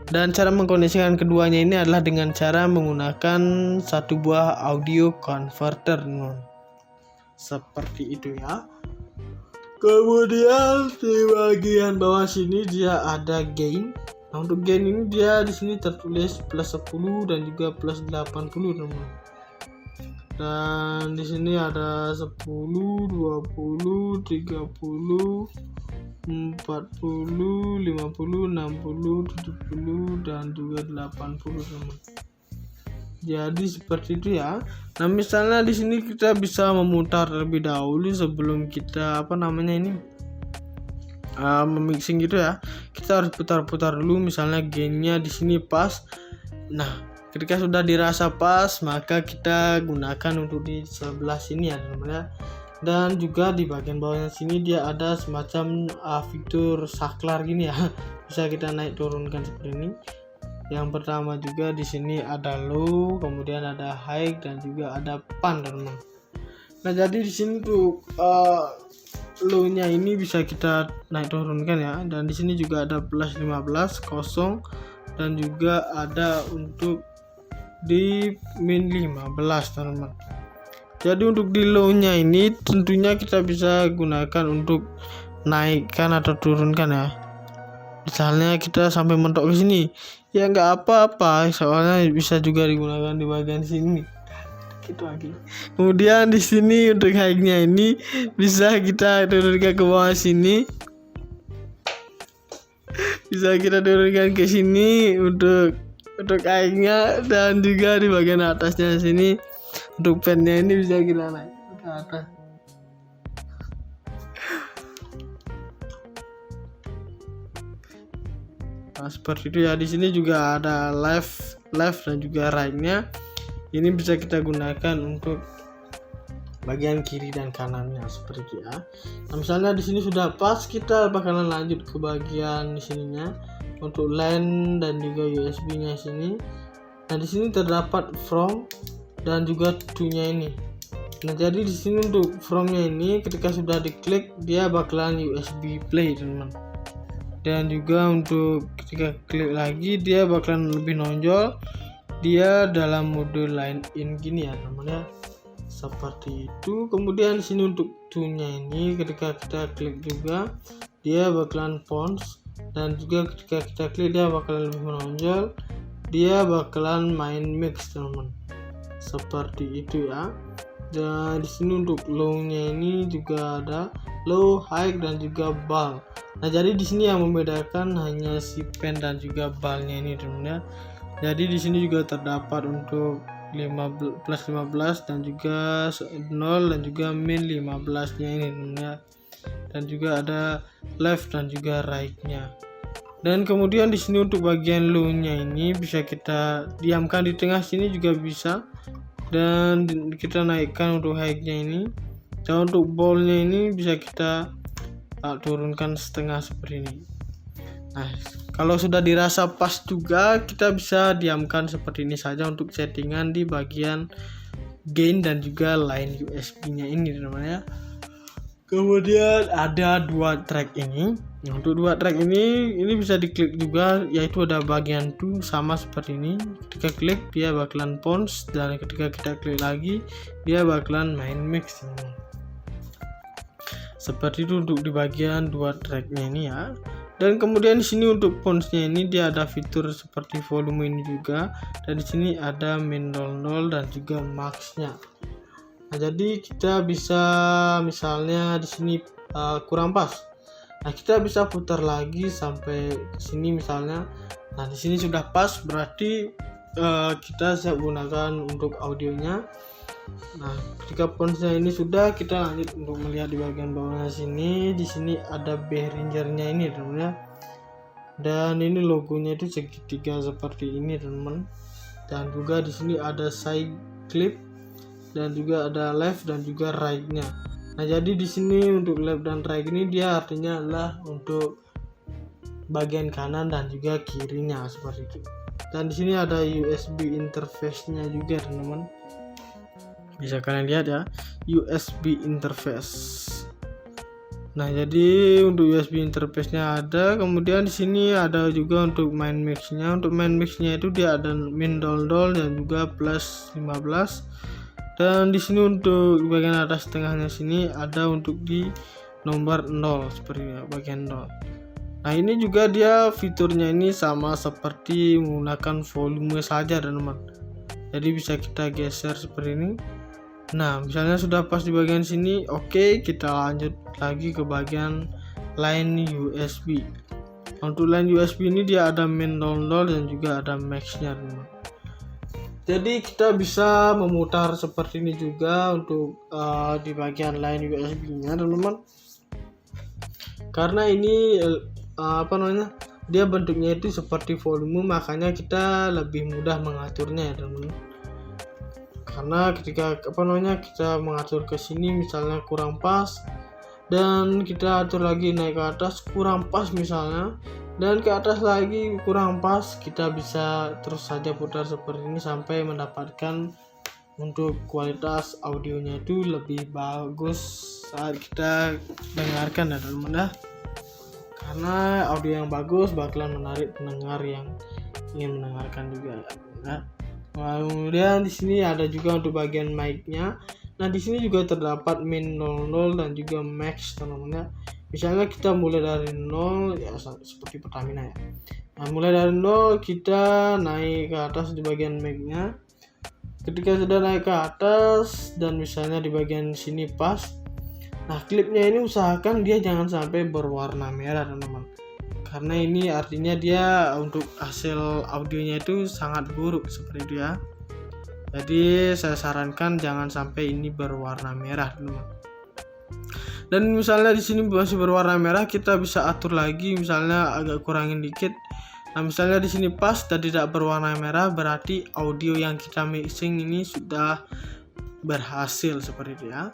Dan cara mengkoneksikan keduanya ini adalah dengan cara menggunakan satu buah audio converter teman-teman. Seperti itu ya. Kemudian di bagian bawah sini dia ada gain. Nah, untuk gain ini dia di sini tertulis plus 10 dan juga plus 80 teman-teman. Dan di sini ada 10, 20, 30, 40, 50, 60, 70 dan juga 80 teman. Jadi seperti itu ya. Nah, misalnya di sini kita bisa memutar terlebih dahulu sebelum kita memixing gitu ya. Kita harus putar-putar dulu, misalnya gainnya di sini pas. Nah, ketika sudah dirasa pas, maka kita gunakan untuk di sebelah sini ya teman-teman. Dan juga di bagian bawahnya sini dia ada semacam fitur saklar gini ya. Bisa kita naik turunkan seperti ini. Yang pertama juga di sini ada low, kemudian ada high dan juga ada pan teman-teman. Nah, jadi di sini tuh low-nya ini bisa kita naik turunkan ya. Dan di sini juga ada plus 15, kosong, dan juga ada untuk di min 15 teman-teman. Jadi untuk di low-nya ini tentunya kita bisa gunakan untuk naikkan atau turunkan ya. Misalnya kita sampai mentok ke sini, ya nggak apa-apa, soalnya bisa juga digunakan di bagian sini. Gitu lagi. Kemudian di sini untuk high-nya ini bisa kita turunkan ke bawah sini. Bisa kita turunkan ke sini untuk high-nya, dan juga di bagian atasnya sini untuk pen-nya ini bisa kita naik ke atas. Nah, seperti itu ya. Di sini juga ada left dan juga right-nya. Ini bisa kita gunakan untuk bagian kiri dan kanannya seperti itu ya. Nah, misalnya di sini sudah pas, kita bakalan lanjut ke bagian di sininya untuk LAN dan juga USB-nya sini. Nah, di sini terdapat from dan juga to-nya ini. Nah, jadi di sini untuk from-nya ini ketika sudah diklik dia bakalan USB play teman-teman. Dan juga untuk ketika klik lagi dia bakalan lebih nonjol, dia dalam mode line in gini ya teman-teman ya. Seperti itu. Kemudian di sini untuk to-nya ini ketika kita klik juga dia bakalan pons, dan juga ketika kita klik dia bakalan lebih menonjol, dia bakalan main mix teman-teman. Seperti itu ya. Dan di sini untuk low-nya ini juga ada low, high dan juga ball. Nah, jadi di sini yang membedakan hanya si pen dan juga ballnya ini teman-teman. Jadi di sini juga terdapat untuk plus 15 dan juga 0 dan juga min 15-nya ini teman-teman. Dan juga ada left dan juga right-nya. Dan kemudian di sini untuk bagian low-nya ini bisa kita diamkan di tengah sini juga bisa, dan kita naikkan untuk high-nya ini. Dan untuk ball-nya ini bisa kita turunkan setengah seperti ini. Nah, kalau sudah dirasa pas juga kita bisa diamkan seperti ini saja untuk settingan di bagian gain dan juga line USB-nya ini teman-teman ya. Kemudian ada dua track ini. Nah, untuk dua track ini bisa diklik juga, yaitu ada bagian to sama seperti ini. Ketika klik dia bakalan pons, dan ketika kita klik lagi dia bakalan main mix. Seperti itu untuk di bagian dua tracknya ini ya. Dan kemudian di sini untuk ponsnya ini dia ada fitur seperti volume ini juga, dan di sini ada min 00 dan juga max-nya. Nah, jadi kita bisa misalnya di sini kurang pas. Nah, kita bisa putar lagi sampai ke sini misalnya. Nah, di sini sudah pas, berarti kita siap gunakan untuk audionya. Nah, ketika ponsnya ini sudah, kita lanjut untuk melihat di bagian bawahnya sini. Di sini ada Behringer-nya ini teman-teman. Dan ini logonya itu segitiga seperti ini teman-teman. Dan juga di sini ada side clip, dan juga ada left dan juga right-nya. Nah, jadi di sini untuk left dan right ini dia artinya adalah untuk bagian kanan dan juga kirinya seperti itu. Dan di sini ada USB interface-nya juga teman-teman. Bisa kalian lihat ya, USB interface. Nah, jadi untuk USB interface-nya ada. Kemudian di sini ada juga untuk main mix-nya. Untuk main mix-nya itu dia ada min dol dan juga plus 15. Dan di sini untuk bagian atas tengahnya sini ada untuk di nomor 0 seperti ini, bagian 0. Nah, ini juga dia fiturnya ini sama seperti menggunakan volume saja teman-teman. Jadi bisa kita geser seperti ini. Nah, misalnya sudah pas di bagian sini, oke, kita lanjut lagi ke bagian line USB. Untuk line USB ini dia ada min 00 dan juga ada max-nya teman-teman. Jadi kita bisa memutar seperti ini juga untuk di bagian line USB-nya teman-teman. Karena ini dia bentuknya itu seperti volume, makanya kita lebih mudah mengaturnya ya teman-teman. Karena ketika kita mengatur ke sini misalnya kurang pas, dan kita atur lagi naik ke atas kurang pas misalnya, dan ke atas lagi kurang pas, kita bisa terus saja putar seperti ini sampai mendapatkan untuk kualitas audionya itu lebih bagus saat kita dengarkan ya teman-teman ya. Karena audio yang bagus bakalan menarik pendengar yang ingin mendengarkan juga ya. Kemudian di sini ada juga untuk bagian mic-nya. Nah, di sini juga terdapat min 00 dan juga max teman-teman ya. Misalnya kita mulai dari 0 ya seperti Pertamina ya. Nah, mulai dari 0 kita naik ke atas di bagian mic-nya. Ketika sudah naik ke atas dan misalnya di bagian sini pas. Nah, klipnya ini usahakan dia jangan sampai berwarna merah teman-teman. Karena ini artinya dia untuk hasil audionya itu sangat buruk seperti itu ya. Jadi saya sarankan jangan sampai ini berwarna merah teman-teman. Dan misalnya di sini masih berwarna merah, kita bisa atur lagi, misalnya agak kurangin dikit. Nah, misalnya di sini pas dan tidak berwarna merah, berarti audio yang kita mixing ini sudah berhasil seperti itu ya.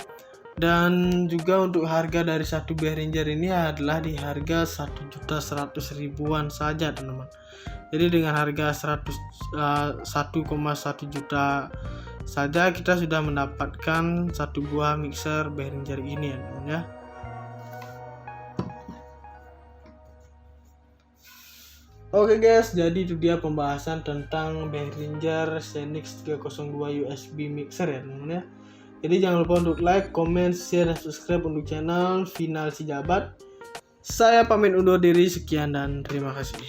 Dan juga untuk harga dari satu Behringer ini adalah di harga 1.100.000-an saja teman-teman. Jadi dengan harga 1,1 juta saja kita sudah mendapatkan satu buah mixer Behringer ini ya teman-teman ya. Oke guys, jadi itu dia pembahasan tentang Behringer Xenix 302 USB mixer ya teman-teman ya. Jadi jangan lupa untuk like, comment, share, dan subscribe untuk channel Final Si Jabat. Saya pamit undur diri, sekian dan terima kasih.